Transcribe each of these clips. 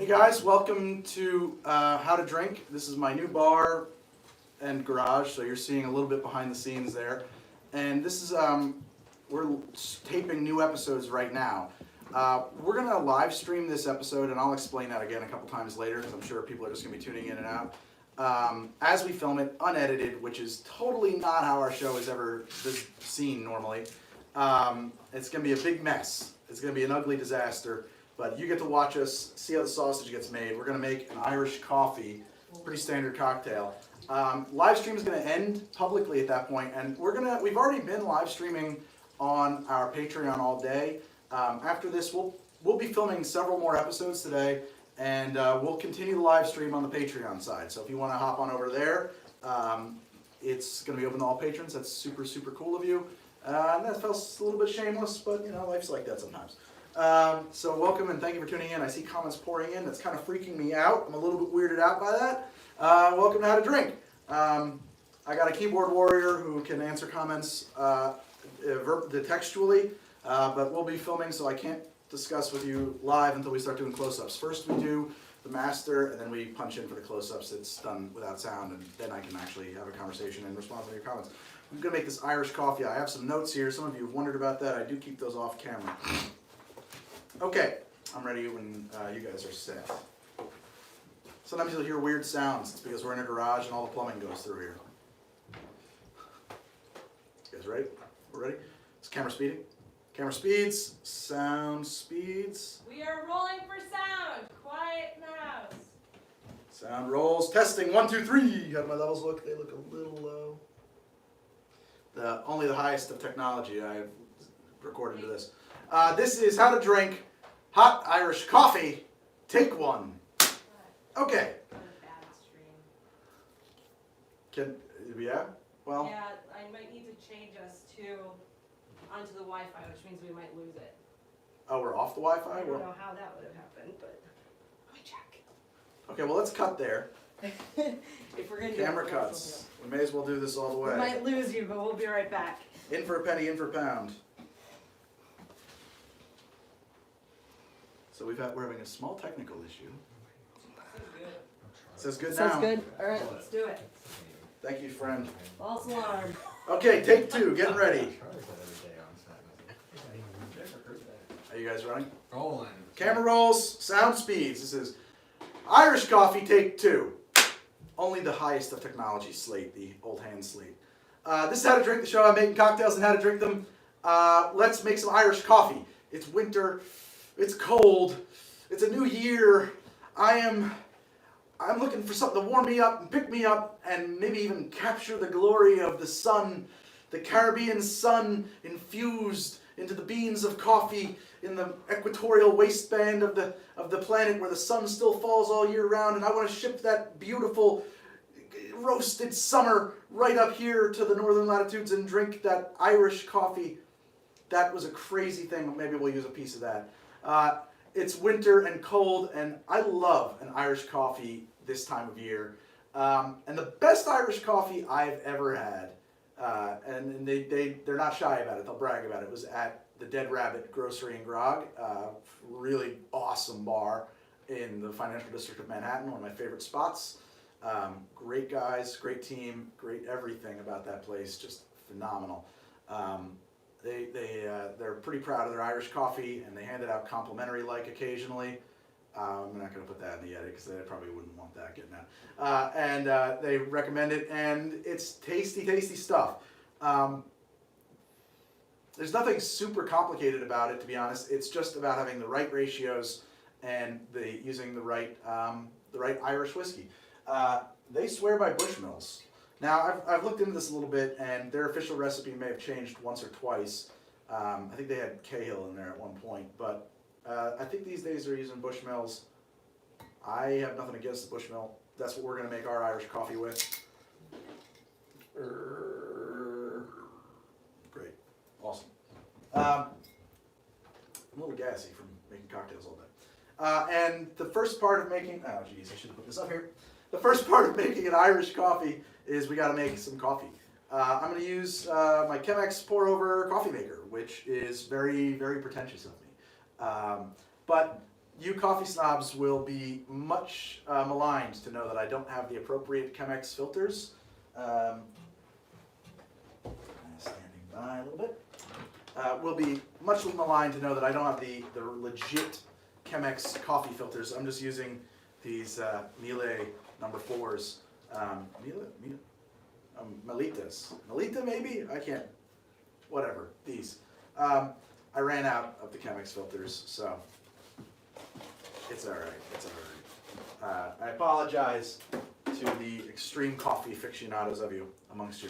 guys, welcome to How to Drink. This is my new bar and garage, so you're seeing a little bit behind the scenes there. And this is, we're taping new episodes right now. We're going to live stream this episode, and I'll explain that again a couple times later, because I'm sure people are just going to be tuning in and out. As we film it, unedited, which is totally not how our show is ever seen normally. It's going to be a big mess. It's going to be an ugly disaster. But you get to watch us see how the sausage gets made. We're going to make an Irish coffee, pretty standard cocktail. Live stream is going to end publicly at that point, and we've already been live streaming on our Patreon all day. After this, we'll be filming several more episodes today, and we'll continue the live stream on the Patreon side. So if you want to hop on over there, it's going to be open to all patrons. That's super, super cool of you. And that felt a little bit shameless, but you know, life's like that sometimes. So welcome and thank you for tuning in. I see comments pouring in. That's kind of freaking me out. I'm a little bit weirded out by that. Welcome to How to Drink. I got a keyboard warrior who can answer comments textually, but we'll be filming, so I can't discuss with you live until we start doing close-ups. First we do the master, and then we punch in for the close-ups. It's done without sound, and then I can actually have a conversation and respond to your comments. I'm going to make this Irish coffee. I have some notes here. Some of you have wondered about that. I do keep those off camera. Okay, I'm ready when you guys are set. Sometimes you'll hear weird sounds. It's because we're in a garage and all the plumbing goes through here. You guys ready? We're ready? Is camera speeding? Camera speeds. Sound speeds. We are rolling for sound. Quiet mouse. Sound rolls. Testing. 1, 2, 3. How do my levels look? They look a little low. Only the highest of technology I have recorded to this. This is How to Drink Hot Irish Coffee. Take one. Okay. Yeah? Well. Yeah, I might need to change us onto the Wi-Fi, which means we might lose it. Oh, we're off the Wi-Fi? I don't know how that would have happened, but let me check. Okay, well let's cut there. If we're gonna Camera cuts. We may as well do this all the way. We might lose you, but we'll be right back. In for a penny, in for a pound. So we're having a small technical issue. Says good now. Says good. All right, let's do it. Thank you, friend. False alarm. Okay, take two. Getting ready. Are you guys running? Rolling. Camera rolls. Sound speeds. This is Irish coffee. Take two. Only the highest of technology slate, the old hand slate. This is How to Drink, the show I'm making cocktails and how to drink them. Let's make some Irish coffee. It's winter. It's cold. It's a new year. I'm looking for something to warm me up and pick me up and maybe even capture the glory of the sun, the Caribbean sun infused into the beans of coffee in the equatorial waistband of the planet where the sun still falls all year round, and I want to ship that beautiful roasted summer right up here to the northern latitudes and drink that Irish coffee. That was a crazy thing. Maybe we'll use a piece of that. It's winter and cold, and I love an Irish coffee this time of year. And the best Irish coffee I've ever had, and they're not shy about it, they'll brag about it, was at the Dead Rabbit Grocery and Grog, really awesome bar in the financial district of Manhattan, one of my favorite spots. Great guys, great team, great everything about that place, just phenomenal. They're pretty proud of their Irish coffee, and they hand it out complimentary like occasionally. I'm not going to put that in the edit because they probably wouldn't want that getting out. And they recommend it, and it's tasty, tasty stuff. There's nothing super complicated about it, to be honest. It's just about having the right ratios and using the right Irish whiskey. They swear by Bushmills. Now, I've looked into this a little bit, and their official recipe may have changed once or twice. I think they had Cahill in there at one point, but I think these days they're using Bushmills. I have nothing against the Bushmill. That's what we're going to make our Irish coffee with. Great. Awesome. I'm a little gassy from making cocktails all day. And the first part of making... Oh, geez, I should have put this up here. The first part of making an Irish coffee is we got to make some coffee. I'm going to use my Chemex pour-over coffee maker, which is very, very pretentious of me. But you coffee snobs will be much maligned to know that I don't have the appropriate Chemex filters. Standing by a little bit. Will be much maligned to know that I don't have the legit Chemex coffee filters. I'm just using these Miele number 4s. Melitas. Melita maybe? I can't. Whatever. These. I ran out of the Chemex filters, so it's alright. It's alright. I apologize to the extreme coffee aficionados of you, amongst you.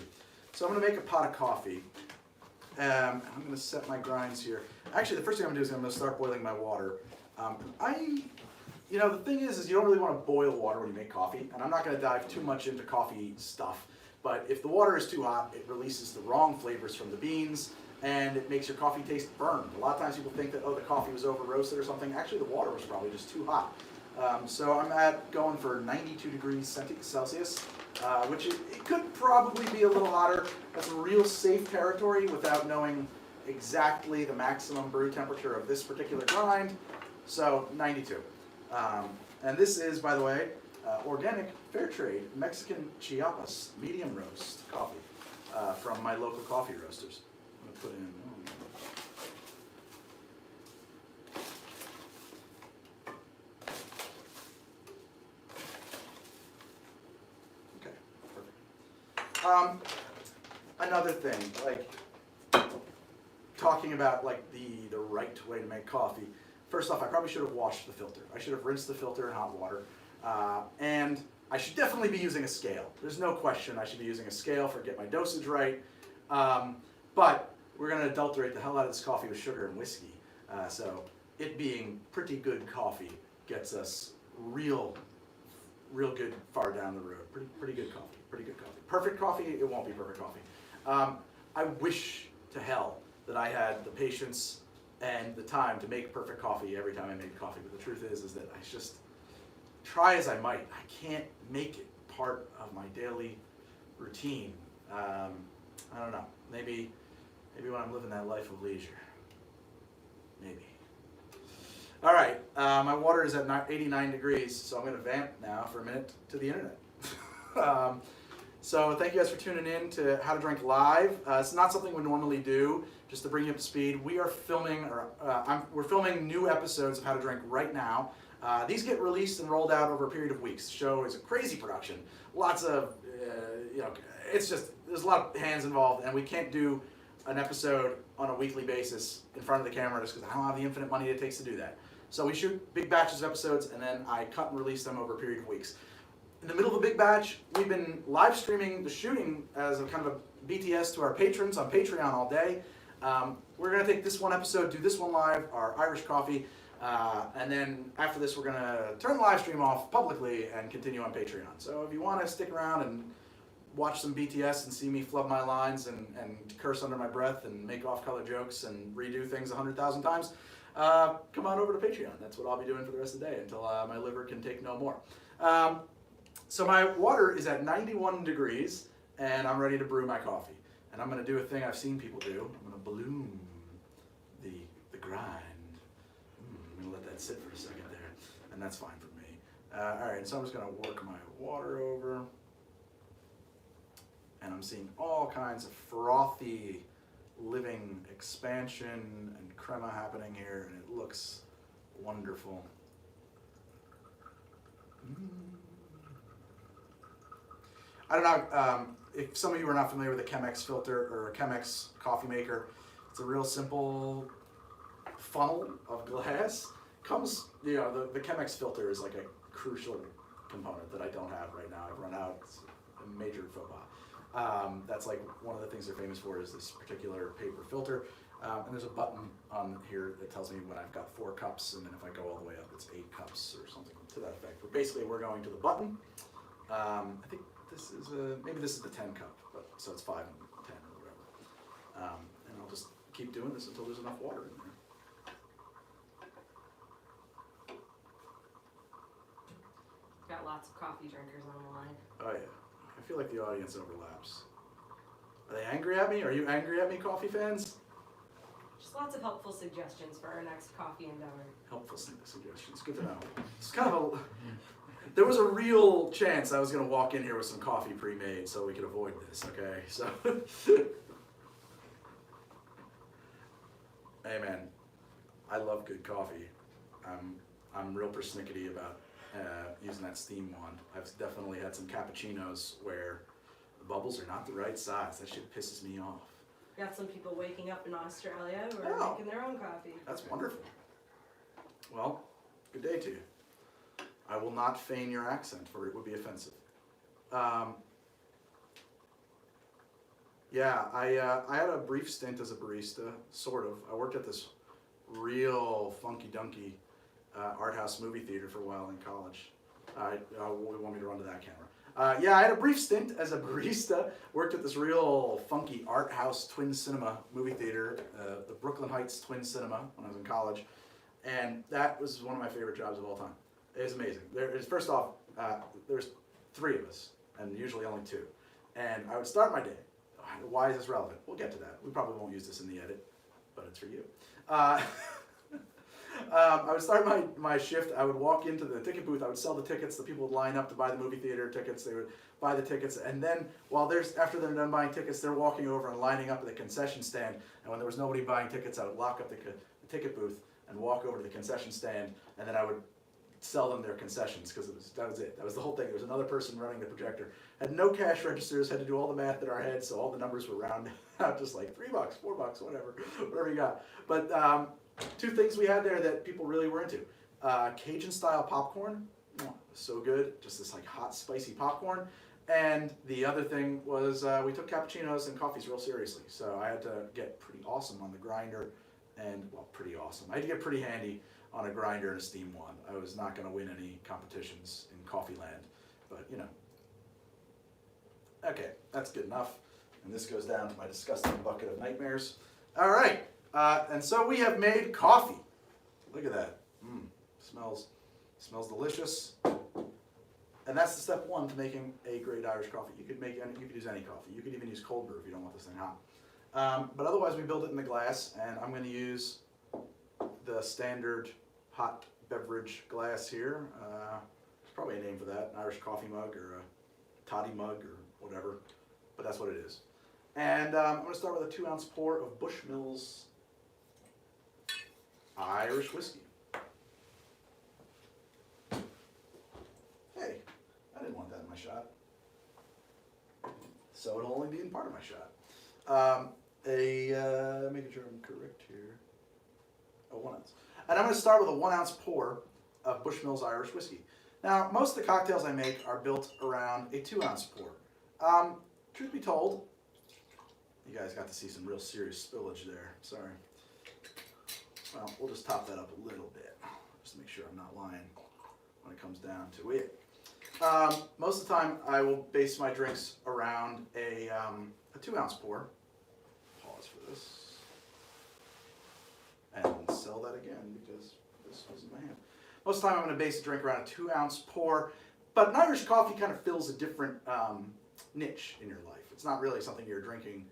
So I'm going to make a pot of coffee. I'm going to set my grinds here. Actually, the first thing I'm going to do is I'm going to start boiling my water. The thing is you don't really want to boil water when you make coffee, and I'm not going to dive too much into coffee stuff, but if the water is too hot, it releases the wrong flavors from the beans, and it makes your coffee taste burned. A lot of times people think that, the coffee was over roasted or something. Actually, the water was probably just too hot. So I'm going for 92 degrees Celsius, which it could probably be a little hotter. That's a real safe territory without knowing exactly the maximum brew temperature of this particular grind. So 92. And this is, by the way, organic, fair trade, Mexican Chiapas, medium roast coffee from my local coffee roasters. I'm going to put in... Another thing, talking about the right way to make coffee. First off, I probably should have washed the filter. I should have rinsed the filter in hot water. And I should definitely be using a scale. There's no question I should be using a scale for get my dosage right. But we're going to adulterate the hell out of this coffee with sugar and whiskey. So it being pretty good coffee gets us real good far down the road. Pretty good coffee. Pretty good coffee. Perfect coffee? It won't be perfect coffee. I wish to hell that I had the patience and the time to make perfect coffee every time I make coffee. But the truth is that I just try as I might. I can't make it part of my daily routine. I don't know. Maybe when I'm living that life of leisure. Maybe. All right. My water is at 89 degrees, so I'm going to vamp now for a minute to the internet. So thank you guys for tuning in to How to Drink Live. It's not something we normally do, just to bring you up to speed. We are filming, we're filming new episodes of How to Drink right now. These get released and rolled out over a period of weeks. The show is a crazy production. Lots of, it's just, there's a lot of hands involved, and we can't do an episode on a weekly basis in front of the camera just because I don't have the infinite money it takes to do that. So we shoot big batches of episodes, and then I cut and release them over a period of weeks. In the middle of a big batch, we've been live streaming the shooting as a kind of a BTS to our patrons on Patreon all day. We're going to take this one episode, do this one live, our Irish coffee, and then after this we're going to turn the live stream off publicly and continue on Patreon. So if you want to stick around and watch some BTS and see me flub my lines and curse under my breath and make off-color jokes and redo things 100,000 times, come on over to Patreon. That's what I'll be doing for the rest of the day until my liver can take no more. So my water is at 91 degrees, and I'm ready to brew my coffee. And I'm going to do a thing I've seen people do. I'm going to balloon the grind. I'm going to let that sit for a second there, and that's fine for me. All right, so I'm just going to work my water over. And I'm seeing all kinds of frothy, living expansion and crema happening here, and it looks wonderful. I don't know if some of you are not familiar with a Chemex filter or a Chemex coffee maker. It's a real simple funnel of glass. Comes, the Chemex filter is like a crucial component that I don't have right now. I've run out. It's a major faux pas. That's like one of the things they're famous for is this particular paper filter. And there's a button on here that tells me when I've got 4 cups, and then if I go all the way up, it's 8 cups or something to that effect. But basically, we're going to the button. I think this is maybe this is the 10 cup, but so it's 5 and 10 or whatever. And I'll just keep doing this until there's enough water in there. Got lots of coffee drinkers on the line. Oh yeah, I feel like the audience overlaps. Are they angry at me? Are you angry at me, coffee fans? Just lots of helpful suggestions for our next coffee endeavor. Helpful suggestions. Good to know. It's kind of a. There was a real chance I was going to walk in here with some coffee pre-made so we could avoid this. Okay, so. Hey man, I love good coffee. I'm real persnickety about using that steam one. I've definitely had some cappuccinos where the bubbles are not the right size. That shit pisses me off. Got some people waking up in Australia who are Oh. making their own coffee. That's wonderful. Well, good day to you. I will not feign your accent, for it would be offensive. Yeah, I had a brief stint as a barista, sort of. I worked at this real funky-dunky art house movie theater for a while in college. We want me to run to that camera. Yeah, I had a brief stint as a barista. Worked at this real funky art house twin cinema movie theater, the Brooklyn Heights Twin Cinema, when I was in college. And that was one of my favorite jobs of all time. It was amazing. First off, there's 3 of us, and usually only 2. And I would start my day. Why is this relevant? We'll get to that. We probably won't use this in the edit, but it's for you. I would start my shift. I would walk into the ticket booth. I would sell the tickets. The people would line up to buy the movie theater tickets. They would buy the tickets. And then after they're done buying tickets, they're walking over and lining up at the concession stand. And when there was nobody buying tickets, I would lock up the ticket booth and walk over to the concession stand. And then I would sell them their concessions because that was it. That was the whole thing. There was another person running the projector. Had no cash registers, had to do all the math in our heads, so all the numbers were rounded out, just like $3, $4, whatever you got. But 2 things we had there that people really were into. Cajun style popcorn, so good, just this like hot spicy popcorn. And the other thing was we took cappuccinos and coffees real seriously. So I had to get pretty awesome on the grinder pretty awesome. I had to get pretty handy on a grinder and a steam one. I was not going to win any competitions in coffee land, but you know. Okay, that's good enough. And this goes down to my disgusting bucket of nightmares. All right, and so we have made coffee. Look at that. Smells delicious. And that's the step 1 to making a great Irish coffee. You could use any coffee. You could even use cold brew if you don't want this thing hot. But otherwise, we build it in the glass, and I'm going to use the standard hot beverage glass here. There's probably a name for that, an Irish coffee mug or a toddy mug or whatever, but that's what it is. And I'm going to start with a 2-ounce pour of Bushmills Irish whiskey. Hey, I didn't want that in my shot. So it'll only be in part of my shot. Making sure I'm correct here. 1 ounce. And I'm going to start with a 1-ounce pour of Bushmills Irish whiskey. Now, most of the cocktails I make are built around a 2-ounce pour. Truth be told, you guys got to see some real serious spillage there. Sorry. Well, we'll just top that up a little bit, just to make sure I'm not lying when it comes down to it. Most of the time, I will base my drinks around a 2-ounce pour. Pause for this. And sell that again because this was in my hand. Most of the time I'm going to base a drink around a 2-ounce pour, but an Irish coffee kind of fills a different niche in your life. It's not really something you're drinking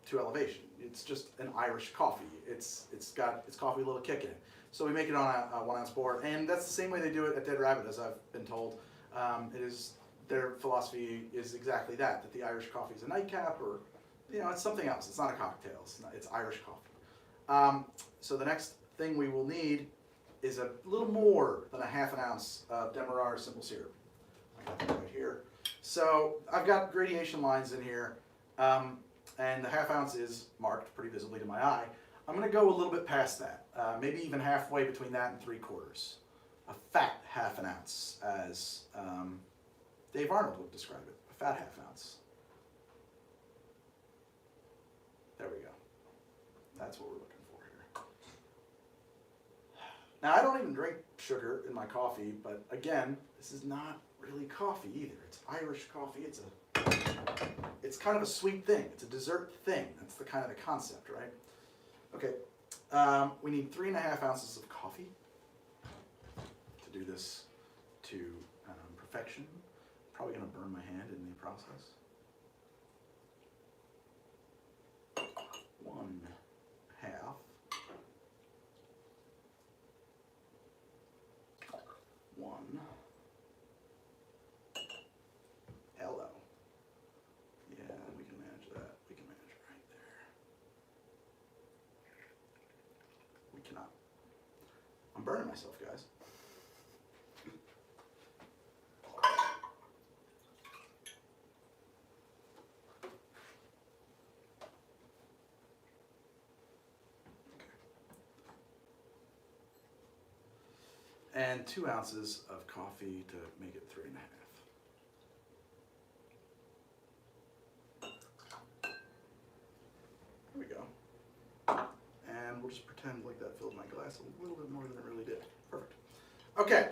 to elevation. It's just an Irish coffee. It's got its coffee with a little kick in it. So we make it on a 1-ounce pour, and that's the same way they do it at Dead Rabbit, as I've been told. Their philosophy is exactly that the Irish coffee is a nightcap, or it's something else. It's not a cocktail. It's Irish coffee. So the next thing we will need is a little more than a 1/2 ounce of Demerara simple syrup. I got that right here. So I've got gradation lines in here, and the 1/2 ounce is marked pretty visibly to my eye. I'm going to go a little bit past that, maybe even halfway between that and 3/4. A fat 1/2 ounce, as Dave Arnold would describe it, a fat 1/2 ounce. There we go. That's what we're looking for here. Now, I don't even drink sugar in my coffee, but again, this is not really coffee either. It's Irish coffee. It's kind of a sweet thing. It's a dessert thing. That's the kind of the concept, right? Okay. We need 3.5 ounces of coffee to do this to perfection. Probably going to burn my hand in the process. 1/2 burning myself, guys. And 2 ounces of coffee to make it 3.5. There we go. And we'll just pretend like that filled my glass a little bit more than it really did. Perfect. Okay.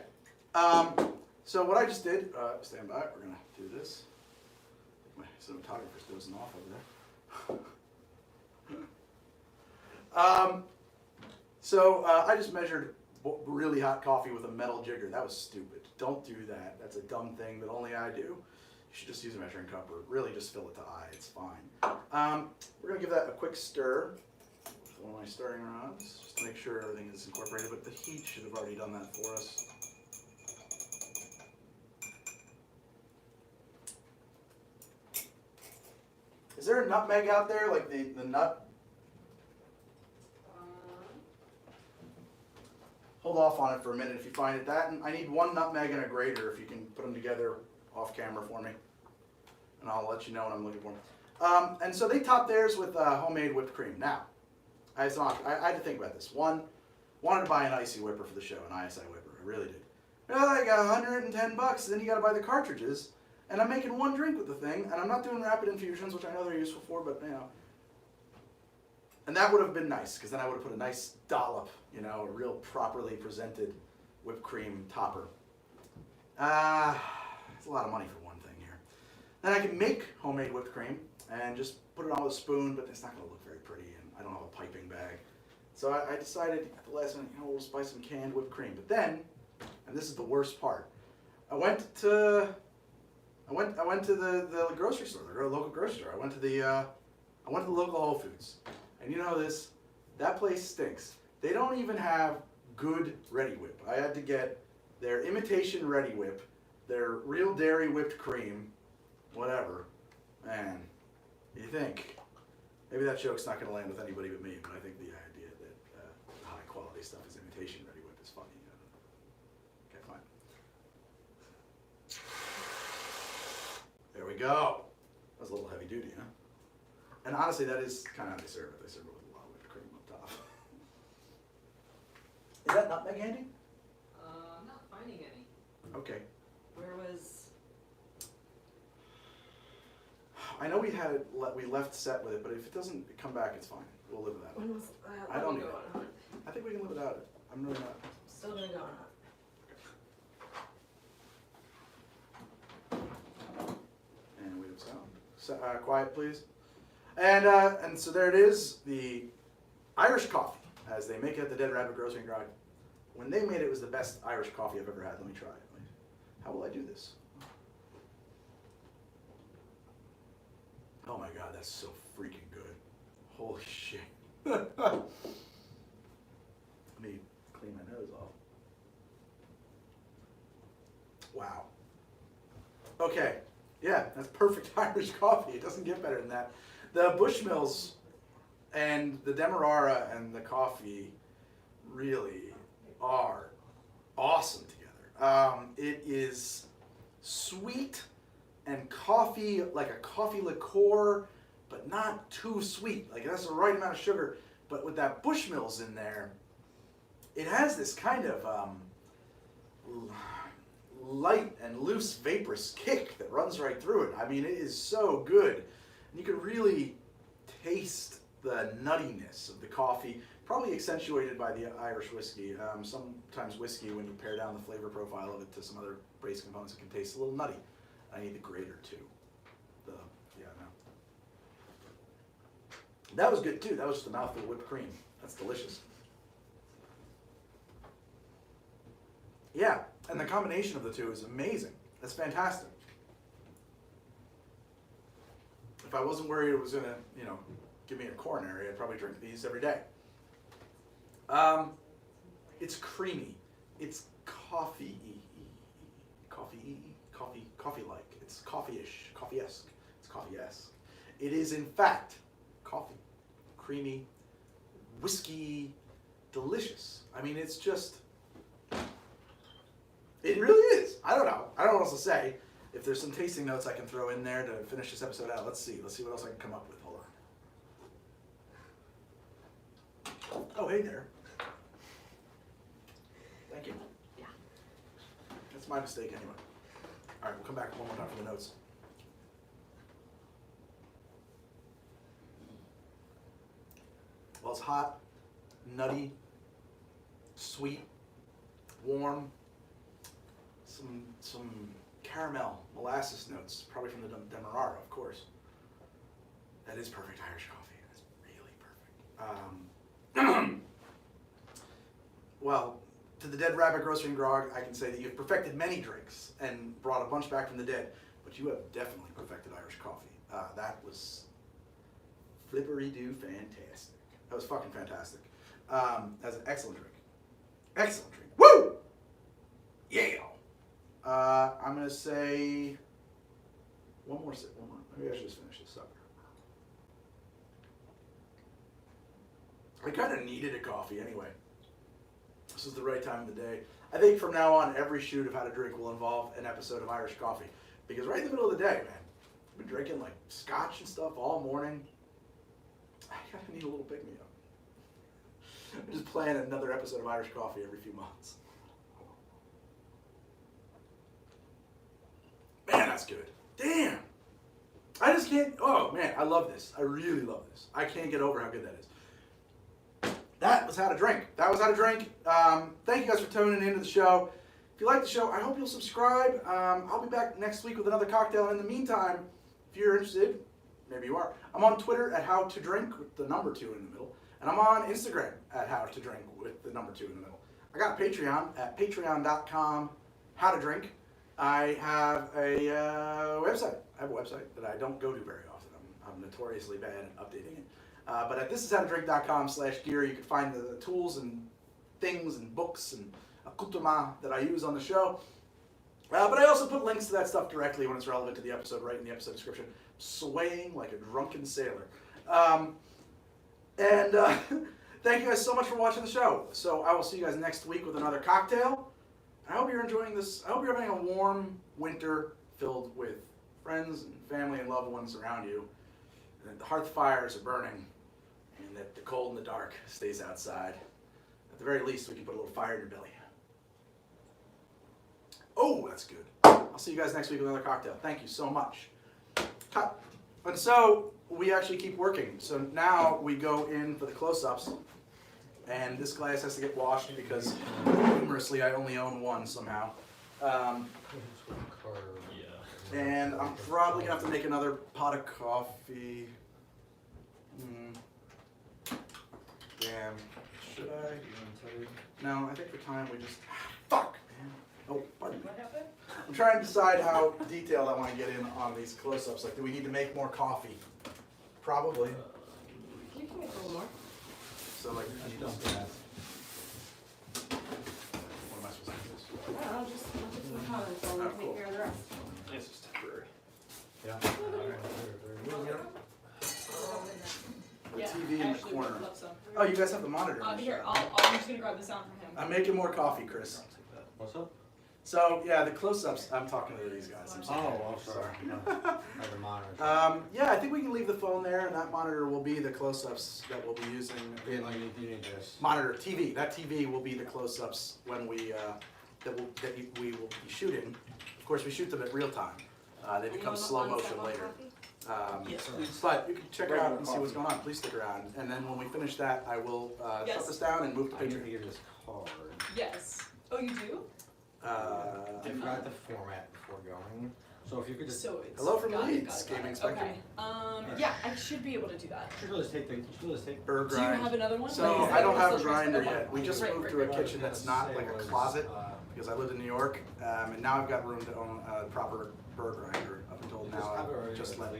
So what I just did, stand by, we're going to do this. My cinematographer's dozing off over there. I just measured really hot coffee with a metal jigger. That was stupid. Don't do that. That's a dumb thing that only I do. You should just use a measuring cup or really just fill it to eye. It's fine. We're going to give that a quick stir with one of my stirring rods just to make sure everything is incorporated, but the heat should have already done that for us. Is there a nutmeg out there, like the nut? Hold off on it for a minute if you find it. That, and I need 1 nutmeg and a grater if you can put them together off camera for me. And I'll let you know when I'm looking for them. And so they top theirs with homemade whipped cream. Now, I had to think about this. One, wanted to buy an icy whipper for the show, an ISI whipper. I really did. Well, I got $110, then you got to buy the cartridges. And I'm making 1 drink with the thing, and I'm not doing rapid infusions, which I know they're useful for, but you know. And that would have been nice, because then I would have put a nice dollop, you know, a real properly presented whipped cream topper. It's a lot of money for one thing here. Then I can make homemade whipped cream and just put it on with a spoon, but it's not going to look very pretty, and I don't have a piping bag. So I decided at the last minute, you know, we'll just buy some canned whipped cream. But then, and this is the worst part, I went to the grocery store, the local grocery store. I went to the local Whole Foods. And you know this, that place stinks. They don't even have good Ready Whip. I had to get their imitation Ready Whip, their real dairy whipped cream, whatever. Man, you think, maybe that joke's not going to land with anybody but me, but I think the idea that high quality stuff is imitation Ready Whip is funny. Okay, fine. There we go. That was a little heavy duty, huh? And honestly, that is kind of how they serve it. They serve it with a lot of whipped cream up top. Is that nutmeg handy? I'm not finding any. Okay. Where was? I know we left set with it, but if it doesn't come back, it's fine. We'll live without it. When was? I don't go know. on a hunt. I think we can live without it. I'm really not. Still gonna go on a hunt. And we have sound. So, quiet, please. And so there it is, the Irish coffee, as they make it at the Dead Rabbit Grocery and Garage. When they made it, it was the best Irish coffee I've ever had. Let me try it. How will I do this? Oh my God, that's so freaking good. Holy shit. Let me clean my nose off. Wow. Okay, yeah, that's perfect Irish coffee. It doesn't get better than that. The Bushmills and the Demerara and the coffee really are awesome together. It is sweet and coffee, like a coffee liqueur, but not too sweet. Like, that's the right amount of sugar. But with that Bushmills in there, it has this kind of light and loose vaporous kick that runs right through it. I mean, it is so good. And you can really taste the nuttiness of the coffee, probably accentuated by the Irish whiskey. Sometimes whiskey, when you pare down the flavor profile of it to some other base components, it can taste a little nutty. I need the grater too. That was good too. That was just a mouthful of whipped cream. That's delicious. Yeah, and the combination of the two is amazing. That's fantastic. If I wasn't worried it was gonna, give me a coronary, I'd probably drink these every day. It's creamy. It's coffee-like. It's coffee-ish, coffee-esque. It's coffee-esque. It is in fact coffee, creamy, whiskey, delicious. I mean, it's just It really is. I don't know. I don't know what else to say. If there's some tasting notes I can throw in there to finish this episode out, let's see. Let's see what else I can come up with. Hold on. Oh, hey there. Thank you. Yeah. That's my mistake anyway. All right, we'll come back one more time for the notes. Well, it's hot, nutty, sweet, warm, some caramel, molasses notes, probably from the Demerara, of course. That is perfect Irish coffee. That's really perfect. Well, to the Dead Rabbit Grocery and Grog, I can say that you've perfected many drinks and brought a bunch back from the dead, but you have definitely perfected Irish coffee. That was flippery-do fantastic. That was fucking fantastic. That's an excellent drink. Excellent drink. Woo! Yeah! I'm going to say one more sip. One more. Maybe I should just finish this up. I kind of needed a coffee anyway. This is the right time of the day. I think from now on, every shoot of How to Drink will involve an episode of Irish coffee. Because right in the middle of the day, man, I've been drinking like scotch and stuff all morning. I kind of need a little pick-me-up. I'm just planning another episode of Irish coffee every few months. Man, that's good. Damn. I just can't. Oh, man, I love this. I really love this. I can't get over how good that is. That was How to Drink. That was How to Drink. Thank you guys for tuning into the show. If you like the show, I hope you'll subscribe. I'll be back next week with another cocktail. In the meantime, if you're interested, maybe you are, I'm on Twitter at How to Drink with the number 2 in the middle. And I'm on Instagram at How to Drink with the number 2 in the middle. I got a Patreon at patreon.com/howtodrink. I have a website. I have a website that I don't go to very often. I'm notoriously bad at updating it. But at thisishowtodrink.com/gear, you can find the tools and things and books and accoutrements that I use on the show. But I also put links to that stuff directly when it's relevant to the episode, right in the episode description. Swaying like a drunken sailor. Thank you guys so much for watching the show. So I will see you guys next week with another cocktail. I hope you're enjoying this. I hope you're having a warm winter filled with friends and family and loved ones around you. And that the hearth fires are burning. And that the cold and the dark stays outside. At the very least, we can put a little fire in your belly. Oh, that's good. I'll see you guys next week with another cocktail. Thank you so much. Cut. And so we actually keep working. So now we go in for the close-ups. And this glass has to get washed because humorously I only own one somehow. And I'm probably going to have to make another pot of coffee. Damn. Should I? No, I think for time we just... Fuck, man. Oh, pardon me. What happened? I'm trying to decide how detailed I want to get in on these close-ups. Like, do we need to make more coffee? Probably. You can make a little more. So, like, I need to... What am I supposed to do this? I don't know, just look at some comments while we Oh, take cool. care of the rest. It's just temporary. Yeah. Yeah, The TV in the actually, corner. we'd love some. Oh, you guys have the monitor. Here, I'm just gonna grab this out from him. I'm making more coffee, Chris. What's up? So, yeah, the close-ups, I'm talking to these guys. I'm sorry. Oh, sorry. Other monitor. Yeah, I think we can leave the phone there, and that monitor will be the close-ups that we'll be using. You need this. Monitor, TV. That TV will be the close-ups when we we will be shooting. Of course, we shoot them at real time. They become slow motion later. Yes, please. But you can check it out and see what's going on. Please stick around. And then when we finish that, I will shut this down and move to I need to Patreon. give this card. Yes. Oh, you do? I forgot the format before going. So if you could just... So it's... Hello from got it, Leeds, got it, Gaming got it. Spectrum. Okay. Yeah, I should be able to do that. You should take Bird Do you grind. have another one? So Like, I don't have a social grinder okay. yet. We just Great, moved great, to a great. kitchen that's not like a closet because I lived in New York, and now I've got room to own a proper bird grinder. Up until now, I've just let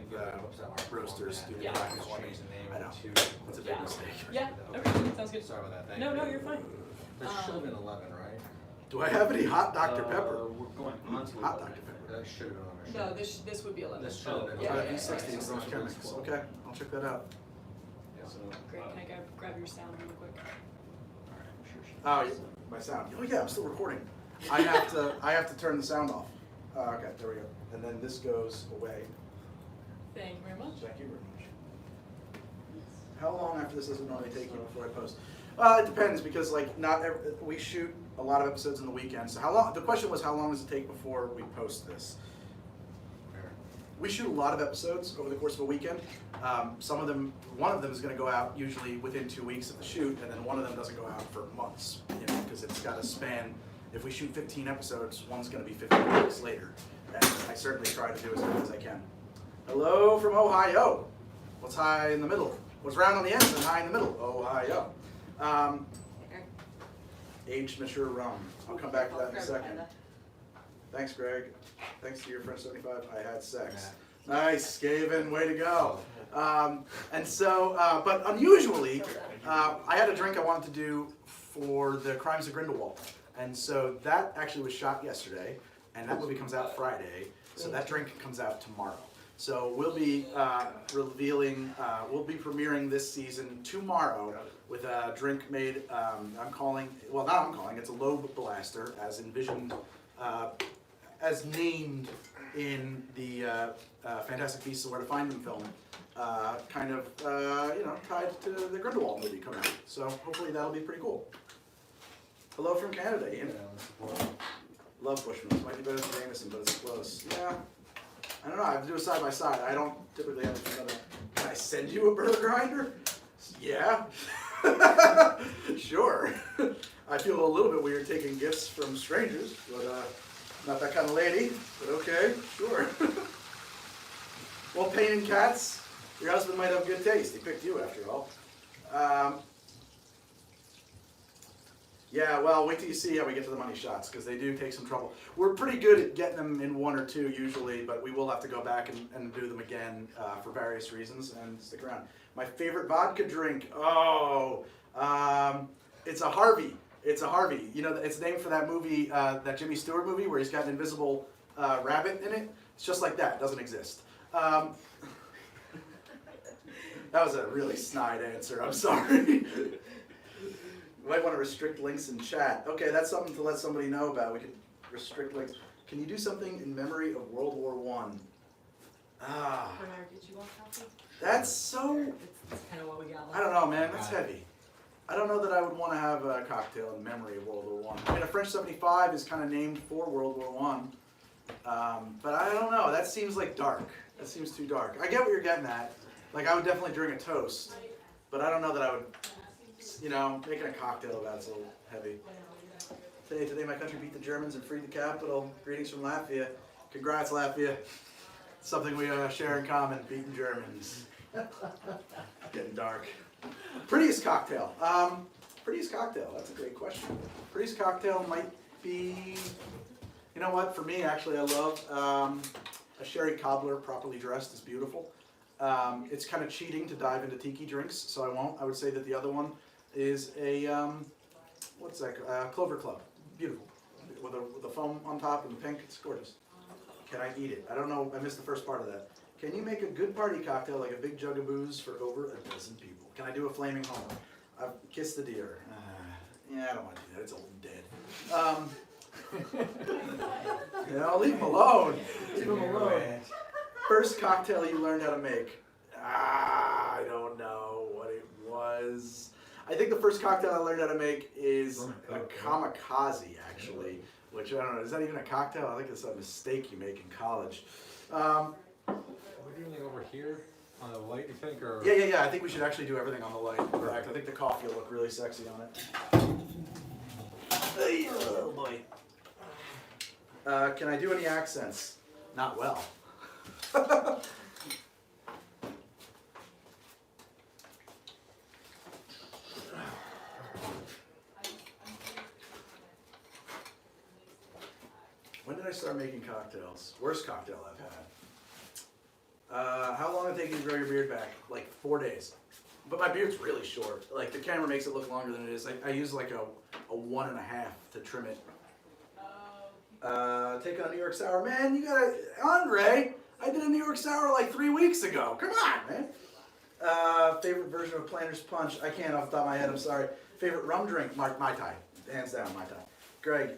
roasters do the Yeah. grinding for me. I know. That's a big Yeah. mistake. Yeah, okay, sounds good. Sorry about that. Thank No, you. no, you're fine. That should have been 11, right? Do I have any hot Dr. Pepper? We're going on to Hot 11. Dr. Pepper. That should have been 11. No, this would be 11. This should have been Yeah, I yeah, have yeah, V60 yeah. and those chemicals. Okay, I'll check that out. Great, can I grab your sound real quick? Oh, my sound. Oh yeah, I'm still recording. I have to turn the sound off. Okay, there we go. And then this goes away. Thank you very much. Thank you very much. How long after this does it normally take you before I post? It depends because like we shoot a lot of episodes in the weekend. So how long? The question was how long does it take before we post this? We shoot a lot of episodes over the course of a weekend. One of them is going to go out usually within 2 weeks of the shoot, and then one of them doesn't go out for months, because it's got to span. If we shoot 15 episodes, one's going to be 15 weeks later, and I certainly try to do as many as I can. Hello from Ohio. What's high in the middle? What's round on the ends and high in the middle? Ohio. Aged mature rum. I'll come back to that in a second. Thanks, Greg. Thanks to your friend 75, I had sex. Nice, Gavin, way to go. But unusually, I had a drink I wanted to do for the Crimes of Grindelwald. And so that actually was shot yesterday, and that movie comes out Friday, so that drink comes out tomorrow. So we'll be we'll be premiering this season tomorrow with a drink made, it's a lobe blaster, as envisioned, as named in the Fantastic Beasts and Where to Find Them film, tied to the Grindelwald movie coming out. So hopefully that'll be pretty cool. Hello from Canada, Ian. Love Bushmans. Might be better than Jameson, but it's close. Yeah. I don't know. I have to do a side by side. I don't typically have to. Can I send you a burger grinder? Yeah. Sure. I feel a little bit weird taking gifts from strangers, but not that kind of lady. But okay, sure. Well, painting cats. Your husband might have good taste. He picked you after all. Yeah, well, wait till you see how we get to the money shots, because they do take some trouble. We're pretty good at getting them in one or two usually, but we will have to go back and do them again for various reasons, and stick around. My favorite vodka drink, it's a Harvey. It's a Harvey. You know, it's named for that movie, that Jimmy Stewart movie where he's got an invisible rabbit in it. It's just like that. It doesn't exist. That was a really snide answer. I'm sorry. You might want to restrict links in chat. Okay, that's something to let somebody know about. We could restrict links. Can you do something in memory of World War I? Bernard, did you want coffee? That's so... That's kind of what we got. I don't know, man. That's heavy. I don't know that I would want to have a cocktail in memory of World War I. I mean, a French 75 is kind of named for World War I. But I don't know. That seems like dark. That seems too dark. I get what you're getting at. Like, I would definitely drink a toast. But I don't know that I would... making a cocktail about it's a little heavy. Today my country beat the Germans and freed the capital. Greetings from Latvia. Congrats, Latvia. Something we share in common, beating Germans. Getting dark. Prettiest cocktail. Prettiest cocktail, that's a great question. Prettiest cocktail might be, you know what, for me actually I love a sherry cobbler properly dressed is beautiful. It's kind of cheating to dive into tiki drinks, so I won't. I would say that the other one is a, Clover Club. Beautiful. With the foam on top and the pink, it's gorgeous. Can I eat it? I don't know, I missed the first part of that. Can you make a good party cocktail like a big jug of booze for over a dozen people? Can I do a flaming homer? I've kissed the deer. Yeah, I don't want to do that, it's old and dead. Leave him alone. Leave him alone. First cocktail you learned how to make? I don't know what it was. I think the first cocktail I learned how to make is a kamikaze, actually. Which, I don't know, is that even a cocktail? I think it's a mistake you make in college. Are we doing it over here on the light, you think? Or? Yeah. I think we should actually do everything on the light. In fact, I think the coffee will look really sexy on it. Oh boy. Can I do any accents? Not well. When did I start making cocktails? Worst cocktail I've had. How long did it take you to grow your beard back? Like 4 days. But my beard's really short. Like the camera makes it look longer than it is. I use like a 1.5 to trim it. Take on a New York Sour. Man, you gotta, Andre, I did a New York Sour like 3 weeks ago. Come on, man. Favorite version of Planter's Punch? I can't off the top of my head, I'm sorry. Favorite rum drink? Mai Tai. Hands down, Mai Tai. Greg,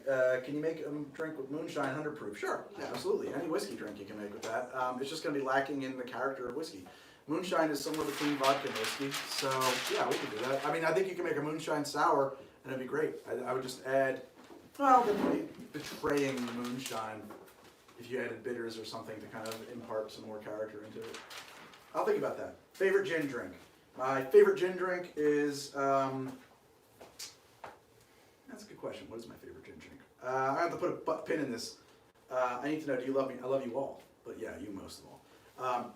can you make a drink with moonshine 100 proof? Sure, yeah, absolutely. Any whiskey drink you can make with that. It's just going to be lacking in the character of whiskey. Moonshine is somewhere between vodka and whiskey, so yeah, we can do that. I mean, I think you can make a moonshine sour, and it'd be great. I would just add, well, that'd be betraying the moonshine if you added bitters or something to kind of impart some more character into it. I'll think about that. Favorite gin drink? My favorite gin drink is, that's a good question. What is my favorite gin drink? I have to put a pin in this. I need to know, do you love me? I love you all. But yeah, you most of all.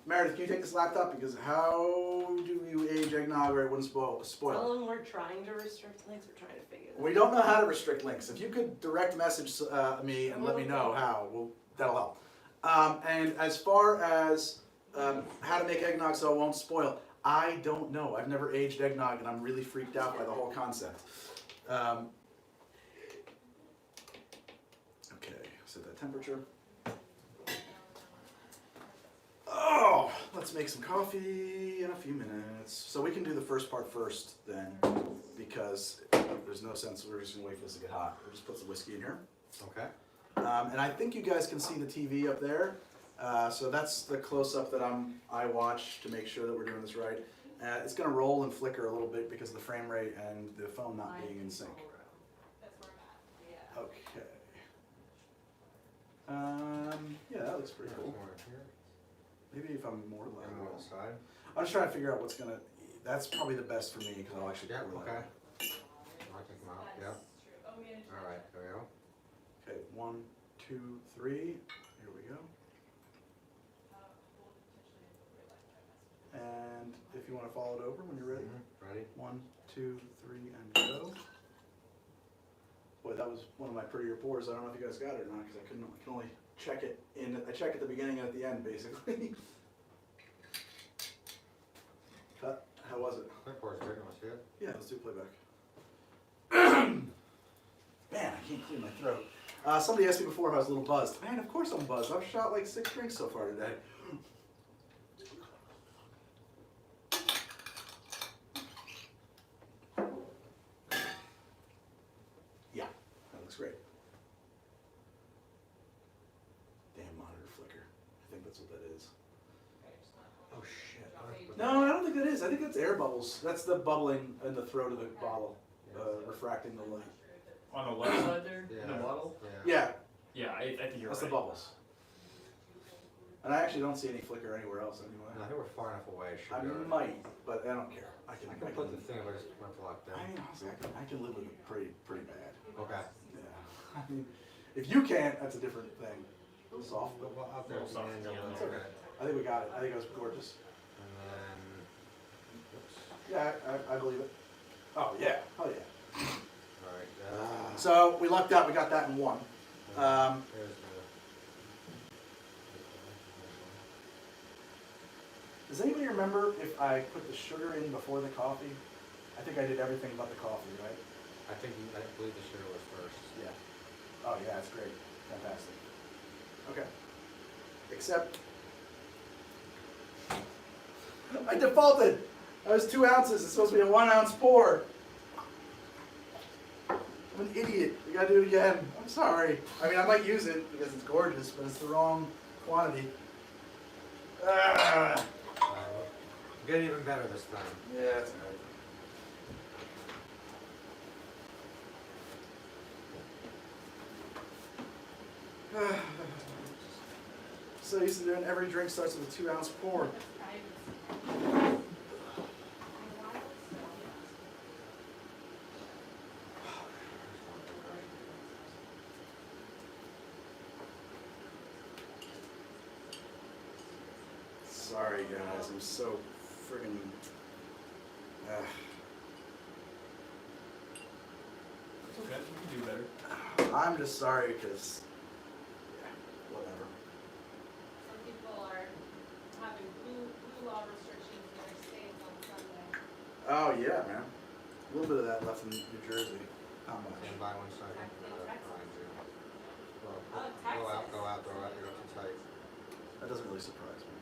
Meredith, can you take this laptop? Because how do you age eggnog or it wouldn't spoil? Tell them we're trying to restrict links. We're trying to figure that We don't know how to restrict links. If you could direct message me and let me know how, well, that'll help. And as far as how to make eggnog so it won't spoil, I don't know. I've never aged eggnog and I'm really freaked out by the whole concept. Okay, set that temperature. Oh, let's make some coffee in a few minutes. So we can do the first part first then, because there's no sense, we're just gonna wait for this to get hot. We'll just put some whiskey in here. Okay. And I think you guys can see the TV up there. So that's the close-up that I watch to make sure that we're doing this right. It's gonna roll and flicker a little bit because of the frame rate and the phone not being in sync. That's where I'm at. Yeah. Okay. Yeah, that looks pretty cool. More here. Maybe if I'm more And more on the side. I'm just trying to figure out what's gonna. That's probably the best for me because I'll actually. Yeah. pour Okay. that. I'll take them out. That's Yeah. true. Oh, we had to All right. There we go. Okay, 1, 2, 3. Here we go. we'll potentially have to realize that message. And if you want to follow it over when you're ready. Ready? 1, 2, 3, and go. Boy, that was one of my prettier pours. I don't know if you guys got it or not because I can only check it in. I check at the beginning and at the end, basically. How was it? That pours good. You want to see it? Yeah, let's do playback. Man, I can't clear my throat. Somebody asked me before if I was a little buzzed. Man, of course I'm buzzed. I've shot like 6 drinks so far today. Yeah, that looks great. Damn monitor flicker. I think that's what that is. Oh shit. No, I don't think that is. I think that's air bubbles. That's the bubbling in the throat of the bottle, refracting the light. On the left side there, in the Yeah. bottle? Yeah, Yeah, I think you're that's right. the bubbles. And I actually don't see any flicker anywhere else anyway. I think we're far enough away. Should I be all right. might, but I don't care. I I can can put the thing if I just went to lock I down. mean, honestly, I can live with it pretty bad. Okay. Yeah. I mean, if you can't, that's a different thing. Soft, but Well, out there. Little soft, and then yeah. we'll look at it. I think we got it. I think it was gorgeous. And then, oops. Yeah, I believe it. Oh yeah, oh yeah. All right. So we lucked out. We got that in one. There's the. Does anybody remember if I put the sugar in before the coffee? I think I did everything but the coffee, right? I believe the sugar was first. Yeah. Oh yeah, that's great. Fantastic. Okay. Except I defaulted. That was 2 ounces. It's supposed to be a 1 ounce pour. I'm an idiot. We gotta do it again. I'm sorry. I mean, I might use it because it's gorgeous, but it's the wrong quantity. Ah. Get even better this time. Yeah, that's all right. So used to doing every drink starts with a 2 ounce pour. Sorry guys, I'm so friggin'. It's okay, you can do better. I'm just sorry because, yeah, whatever. Some people are having blue law restrictions in their states on Sunday. Oh yeah, man. A little bit of that left in New Jersey. How much? Stand by 1 second. Texas. Behind you. Well, Oh, Go out, Texas. go out, go out. You're too tight. That doesn't really surprise me.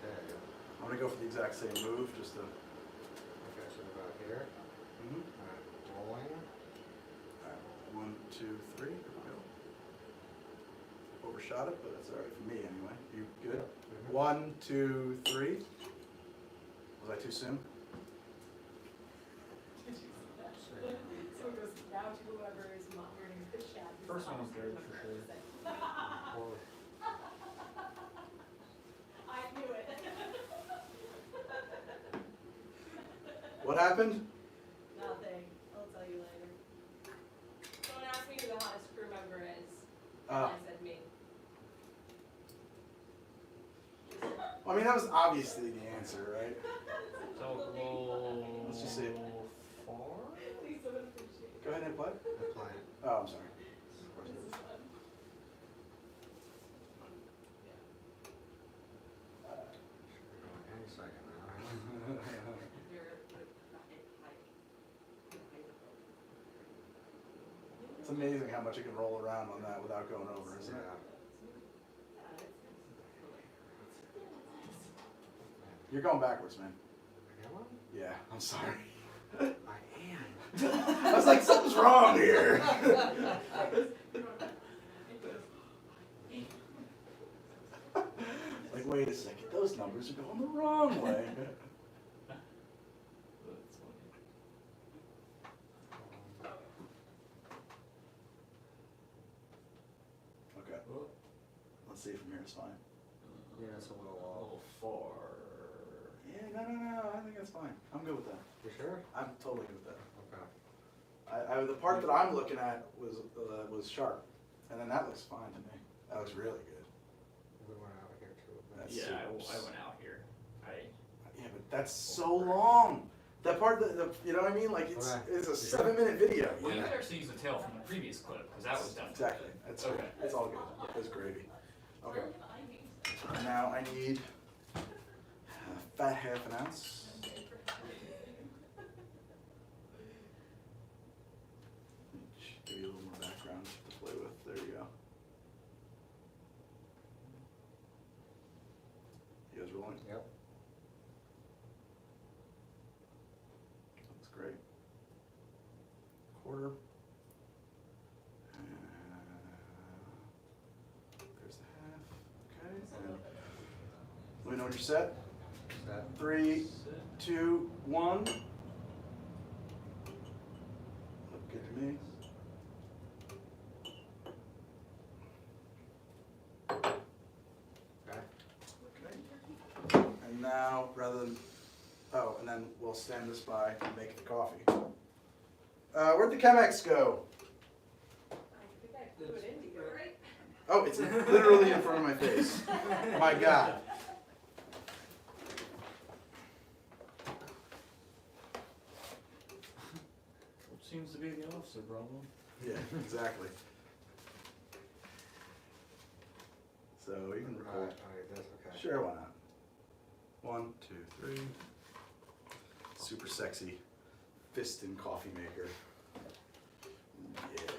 Okay. I'm gonna go for the exact same move, just to. Okay, so about here. Mhm. Alright, rolling. overshot it, but that's alright for me anyway. You good? 1, 2, 3. Was I too soon? So it goes down to whoever is monitoring the chat. First one was good for sure. I knew it. What happened? Nothing. I'll tell you later. Someone asked me who the hottest crew member is. And I said me. I mean, that was obviously the answer, right? So roll. Let's just see. 4. Lisa would appreciate it. Go ahead and play. Apply it. Oh, I'm sorry. This is fun. Any second now. It's amazing how much you can roll around on that without going over, isn't it? You're going backwards, man. Am I? Yeah, I'm sorry. I am. I was like, something's wrong here. Like, wait a second, those numbers are going the wrong way. That's funny. Okay, let's see from here it's fine. Yeah, it's a little Roll 4. Yeah, no, I think that's fine. I'm good with that. You sure? I'm totally good with that. Okay. The part that I'm looking at was sharp, and then that looks fine to me. That looks really good. We went out here too. That's Yeah, I super. went out here. Yeah, but that's so long. That part, you know what I mean? Like it's Okay. it's a 7-minute video. Well, you you know? could actually use the tail from the previous clip, because that was definitely. Exactly. That's Okay. okay. It's all good. It's gravy. Okay. Now I need a fat half an ounce. Give you a little more background to play with. There you go. You guys rolling? Yep. That's great. Quarter. There's the half. Okay. And let me know when you're set. Set. 3, 2, 1. Look good to me. Okay. Okay. And now, rather than, and then we'll stand this by and make the coffee. Where'd the Chemex go? I think I flew it in to you, right? Oh, it's literally in front of my face. My God. Which seems to be the officer problem. Yeah, exactly. So you can record. Alright, this, okay. Sure, why not? 1, 2, 3. Super sexy piston coffee maker. Yeah.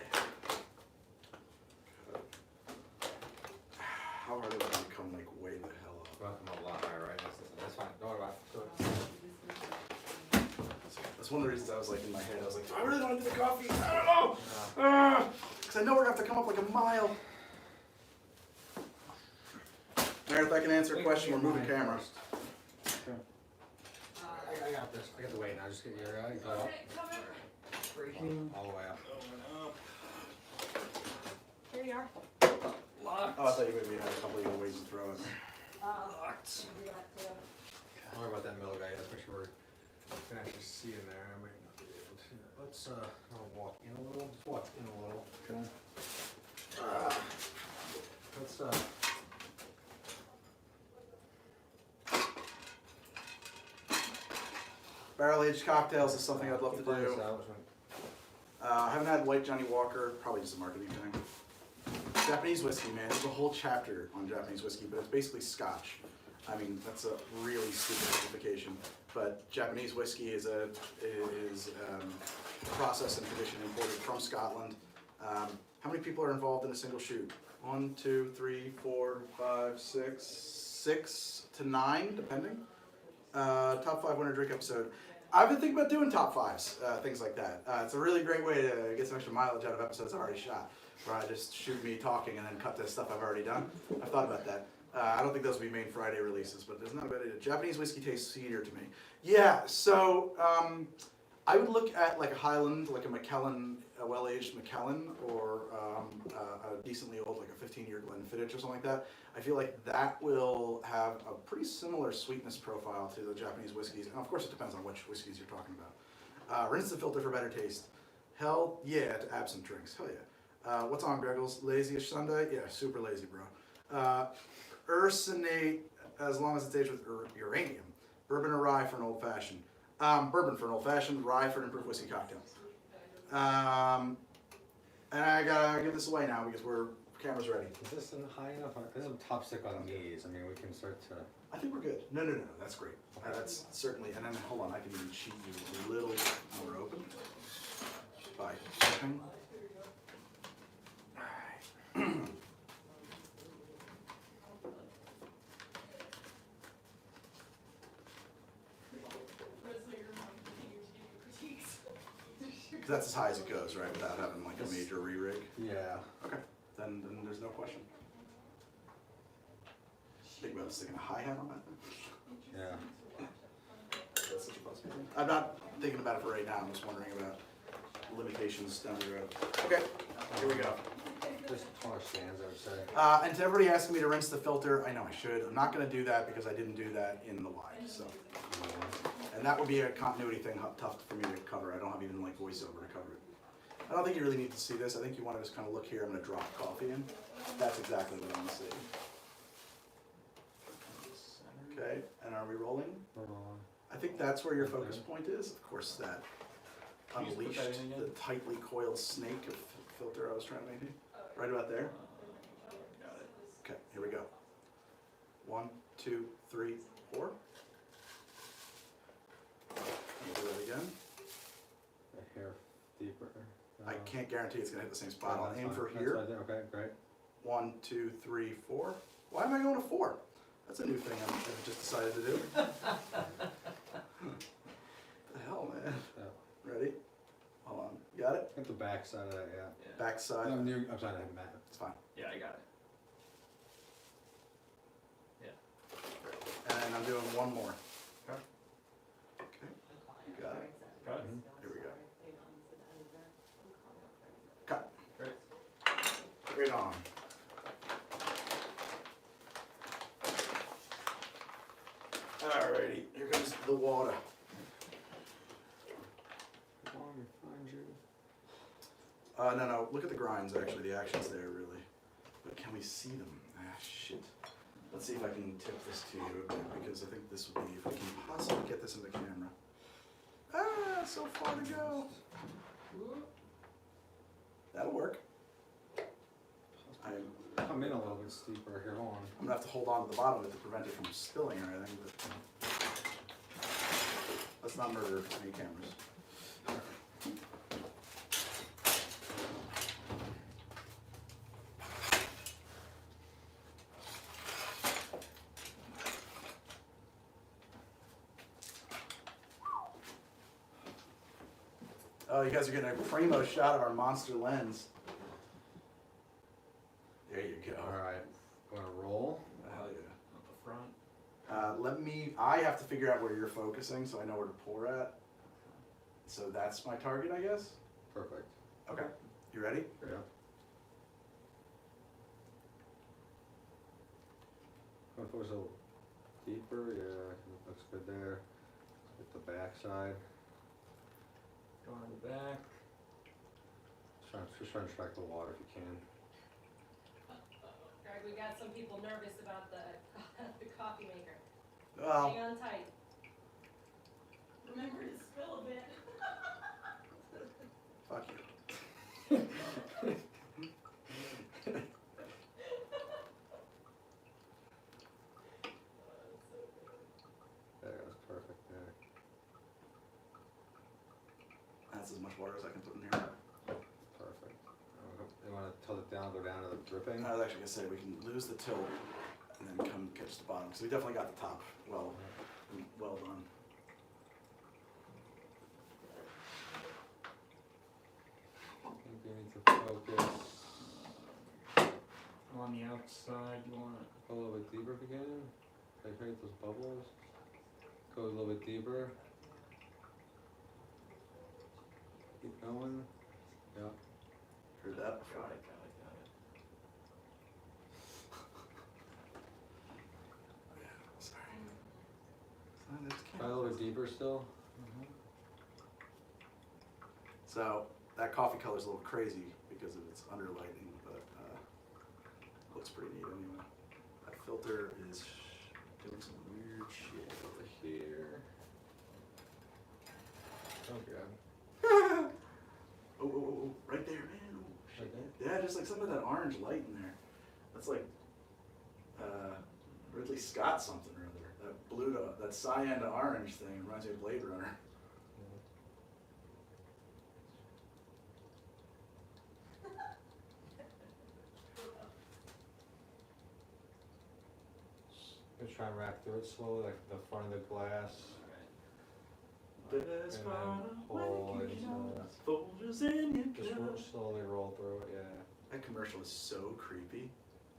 How hard is it to come like way the hell up? Well, come up a lot higher, right? That's fine. Don't worry about it. That's one of the reasons I was like in my head. I was like, do I really want to do the coffee? I don't know. Because I know we're gonna have to come up like a mile. Meredith, I can answer a question. We're moving cameras. I got this. I got the weight now. Just get your go up. Okay, come in. All the way up. Here you are. Oh, I thought you maybe had a couple of ways to throw it. Locked. Don't worry about that middle guy. Let's make sure we can actually see in there. I might not be able to. Let's I'll walk in a little. Just walk in a little. Okay. Let's Barrel-aged cocktails is something I'd love to keep this do. out. I haven't had white Johnny Walker, probably just a marketing thing. Japanese whiskey, man. There's a whole chapter on Japanese whiskey, but it's basically Scotch. I mean, that's a really stupid simplification. But Japanese whiskey is a process and tradition imported from Scotland. How many people are involved in a single shoot? 1, 2, 3, 4, 5, 6 to 9, depending. Top 5 winner drink episode. I've been thinking about doing top fives, things like that. It's a really great way to get some extra mileage out of episodes I've already shot, where I just shoot me talking and then cut the stuff I've already done. I've thought about that. I don't think those will be main Friday releases, but there's not a bad idea. Japanese whiskey tastes sweeter to me. Yeah, so I would look at like a Highland, like a Macallan, a well-aged Macallan, or a decently old, like a 15-year Glenfiddich or something like that. I feel like that will have a pretty similar sweetness profile to the Japanese whiskeys, and of course it depends on which whiskeys you're talking about. Rinse the filter for better taste. Hell yeah to absinthe drinks. Hell yeah. What's on, Greggles? Lazy-ish Sunday? Yeah, super lazy, bro. Ursinate, as long as it's aged with uranium. Bourbon or rye for an old fashioned. Bourbon for an old fashioned, rye for an improved whiskey cocktail. And I gotta give this away now because camera's ready. Is this high enough? This is a top stick on knees. I mean, we can start to. I think we're good. No, that's great. That's certainly, and then hold on, I can even cheat you a little more open by checking. All right. That's as high as it goes, right? Without having like a major re-rig. Yeah. Okay. Then there's no question. Think about sticking a hi-hat on that. Yeah. That's such a possibility. I'm not thinking about it for right now. I'm just wondering about limitations down the road. Okay. Here we go. Just taller stands, I would say. And to everybody asking me to rinse the filter, I know I should. I'm not going to do that because I didn't do that in the live. So. And that would be a continuity thing, tough for me to cover. I don't have even like voiceover to cover it. I don't think you really need to see this. I think you want to just kind of look here. I'm going to drop coffee in. That's exactly what I want to see. Okay, and are we rolling? I think that's where your focus point is. Of course, that Can you just put unleashed, that in again? the tightly coiled snake of filter I was trying to make. Right about there. Got it. Okay, here we go. 1, 2, 3, 4. Do that again. A hair deeper. I can't guarantee it's gonna hit the same spot. I'll that's aim fine. for That's here. right there. Okay, great. 1, 2, 3, 4. Why am I going to 4? That's a new thing I've just decided to do. What the hell, man? Yeah. Ready? Hold on. You got it? Get the back side of that, yeah. Yeah. Back side. I'm trying to have Matt. It's fine. Yeah, I got it. And I'm doing one more. Okay. Okay. You got it? Got it. Here we go. Cut. Great. Right on. Alrighty, here comes the water. No, look at the grinds actually, the action's there really. But can we see them? Ah, shit. Let's see if I can tip this to you a bit, because I think this would be, if we can possibly get this in the camera. Ah, so far to go. That'll work. Come in a little bit steeper here, hold on. I'm gonna have to hold on to the bottom of it to prevent it from spilling or anything, but let's not murder any cameras. Oh, you guys are getting a primo shot of our monster lens. There you go. Alright, gonna roll. Hell yeah. Up the front. I have to figure out where you're focusing so I know where to pour at. So that's my target, I guess? Perfect. Okay. You ready? Yeah. Gonna focus a little deeper, yeah, looks good there. Hit the back side. Go on the back. Just try and extract the water if you can. Greg, we got some people nervous about the coffee maker. Well, Hang on tight. Remember to spill a bit. fuck you. There, that's perfect there. That's as much water as I can put in here. Perfect. You wanna tilt it down, go down to the dripping? I was actually gonna say we can lose the tilt and then come catch the bottom, because we definitely got the top well done. focus. On the outside, you want Go a little bit deeper if you can. Like create those bubbles. Go a little bit deeper. Keep going. Yeah. Heard that before. got it. Sorry. Try a little bit deeper still. So that coffee color's a little crazy because of its underlighting, but looks pretty neat anyway. That filter is doing some weird shit. Over here. Oh god. Oh, right there, man. Oh, shit. Right Yeah, just like some of that orange light in there. That's like Ridley Scott something or other. That blue to that cyan to orange thing reminds me of Blade Runner. Just try and rack through it slowly, like the front of the glass. Best And part then of pull waking into up, Folgers in your just cup. slowly roll through it, yeah. That commercial is so creepy.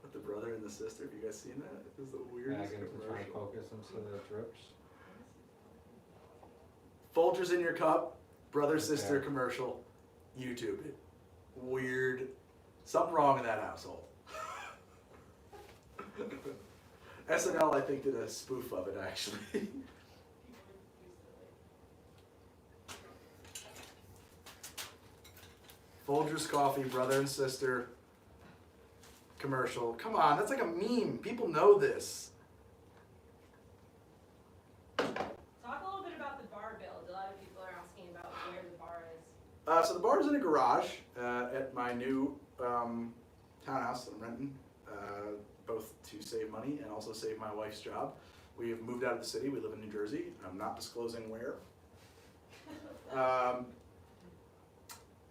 With the brother and the sister, have you guys seen that? It is the Yeah, weirdest again, to try and commercial. focus into the drips. Folgers in your cup, brother sister Okay. commercial. YouTube it. Weird. Something wrong in that household. SNL, I think, did a spoof of it actually. Folgers coffee, brother and sister commercial. Come on, that's like a meme. People know this. Talk a little bit about the bar build. A lot of people are asking about where the bar is. So the bar is in a garage at my new townhouse that I'm renting, both to save money and also save my wife's job. We have moved out of the city. We live in New Jersey. I'm not disclosing where.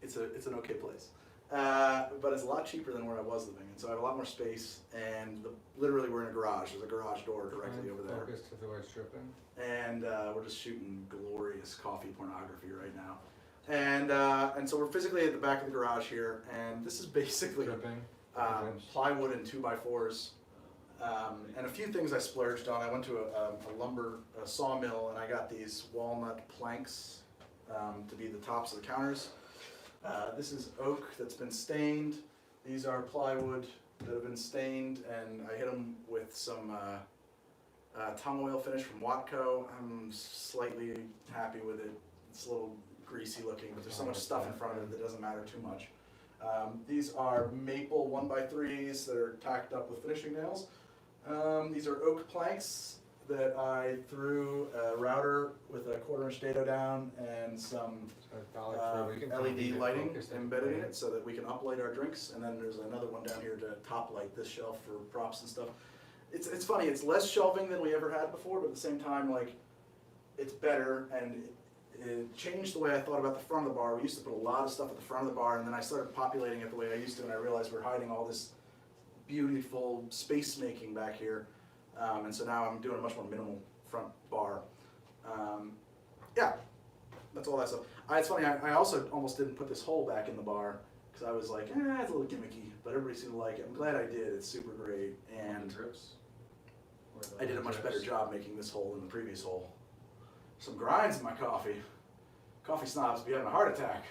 It's an okay place, but it's a lot cheaper than where I was living, and so I have a lot more space. And literally, we're in a garage. There's a garage door directly over there. Focus to the way it's dripping. And we're just shooting glorious coffee pornography right now. And so we're physically at the back of the garage here, and this is basically Dripping. plywood and 2x4s, and a few things I splurged on. I went to a sawmill, and I got these walnut planks to be the tops of the counters. This is oak that's been stained. These are plywood that have been stained, and I hit them with some tongue oil finish from Watco. I'm slightly happy with it. It's a little greasy looking, but there's so much stuff in front of it that doesn't matter too much. These are maple 1x3s that are tacked up with finishing nails. These are oak planks that I threw a router with a 1/4-inch dado down and some LED lighting embedded in it so that we can uplight our drinks. And then there's another one down here to top light this shelf for props and stuff. It's funny, it's less shelving than we ever had before, but at the same time, like, it's better, and it changed the way I thought about the front of the bar. We used to put a lot of stuff at the front of the bar, and then I started populating it the way I used to, and I realized we're hiding all this beautiful space making back here. And so now I'm doing a much more minimal front bar. Yeah, that's all that stuff. It's funny, I also almost didn't put this hole back in the bar, because I was like, it's a little gimmicky, but everybody seemed to like it. I'm glad I did, it's super great, and drips. I did a much better job making this hole than the previous hole. Some grinds in my coffee. Coffee snobs be having a heart attack.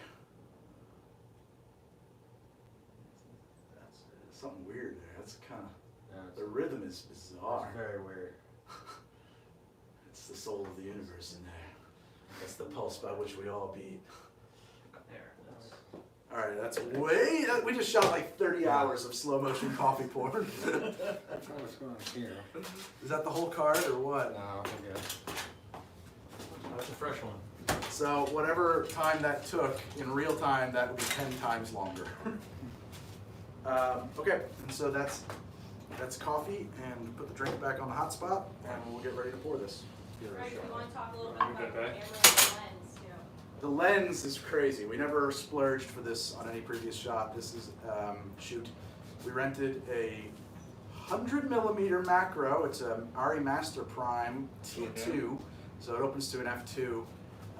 That's something weird there. That's kind of, the rhythm is bizarre. It's very weird. It's the soul of the universe in there. That's the pulse by which we all beat. There. All right, that's way. We just shot like 30 hours of slow motion coffee porn. What's going on here? Is that the whole card or what? No, I guess. That's a fresh one. So whatever time that took in real time, that would be 10 times longer. Okay, and so that's coffee, and put the drink back on the hot spot, and we'll get ready to pour this. Right, we want to talk a little bit about the camera and the lens, too. The lens is crazy. We never splurged for this on any previous shot. This is shoot. We rented a 100mm macro. It's a ARRI Master Prime T2, so it opens to an f2.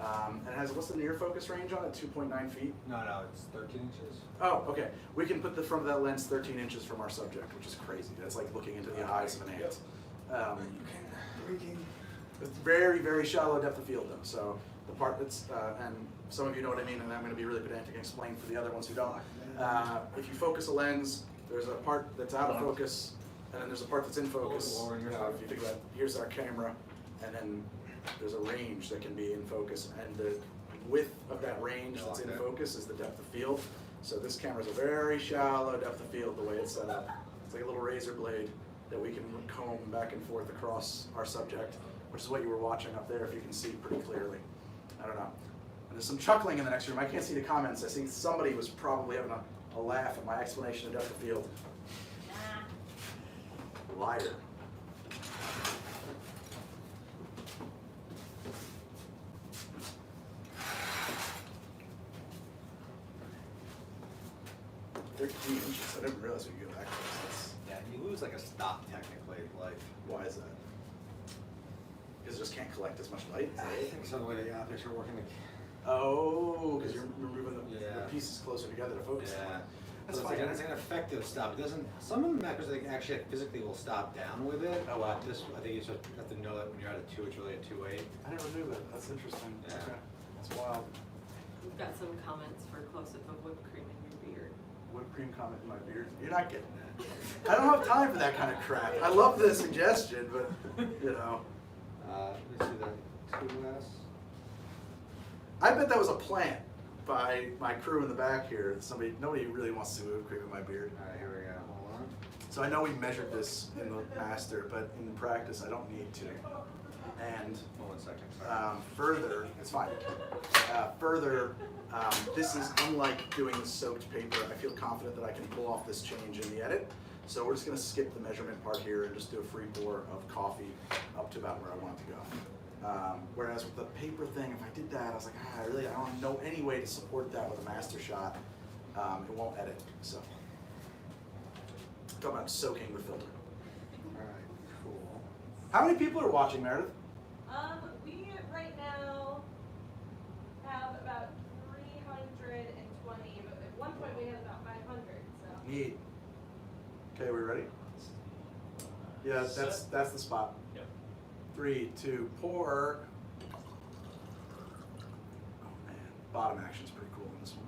And it has, what's the near focus range on it? 2.9 feet? No, it's 13 inches. Oh, okay. We can put the front of that lens 13 inches from our subject, which is crazy. That's like looking into the eyes of an ant. It's very, very shallow depth of field though. So the part that's, and some of you know what I mean, and I'm going to be really pedantic and explain for the other ones who don't. If you focus a lens, there's a part that's out of focus, and then there's a part that's in focus. If you think about, here's our camera, and then there's a range that can be in focus, and the width of that range that's in focus is the depth of field. So this camera is a very shallow depth of field the way it's set up. It's like a little razor blade that we can comb back and forth across our subject, which is what you were watching up there if you can see pretty clearly. I don't know. And there's some chuckling in the next room. I can't see the comments. I think somebody was probably having a laugh at my explanation of depth of field. Liar. They're huge. I didn't realize we could go back to this. Yeah, you lose like a stop technically. Like, Why is that? Because it just can't collect as much light? I think some way the optics are working. Oh, because you're removing the Yeah. pieces closer together to focus. Yeah. That's So fine. it's an effective stop. It doesn't. Some of the macros they actually physically will stop down with it. Oh, wow. This, I think you just have to know that when you're at a 2, it's really a 2.8. I never knew that. That's interesting. Yeah. Okay. That's wild. We've got some comments for close-up of whipped cream in your beard. Whipped cream comment in my beard. You're not getting that. I don't have time for that kind of crap. I love the suggestion, but you know. Let me see the 2 glass. I bet that was a plant by my crew in the back here. Nobody really wants to see whipped cream in my beard. All right, here we go. Hold on. So I know we measured this in the master, but in practice I don't need to. And Hold on 1 second. Sorry. further, it's fine. This is unlike doing the soaked paper. I feel confident that I can pull off this change in the edit. So we're just going to skip the measurement part here and just do a free pour of coffee up to about where I want it to go. Whereas with the paper thing, if I did that, I was like, I don't know any way to support that with a master shot. It won't edit. So talk about soaking the filter. All right, cool. How many people are watching, Meredith? We right now have about 320, but at one point we had about 500, so. Neat. Okay, we ready? Yeah, that's the spot. Yep. 3, 2, pour. Oh man, bottom action's pretty cool in this one.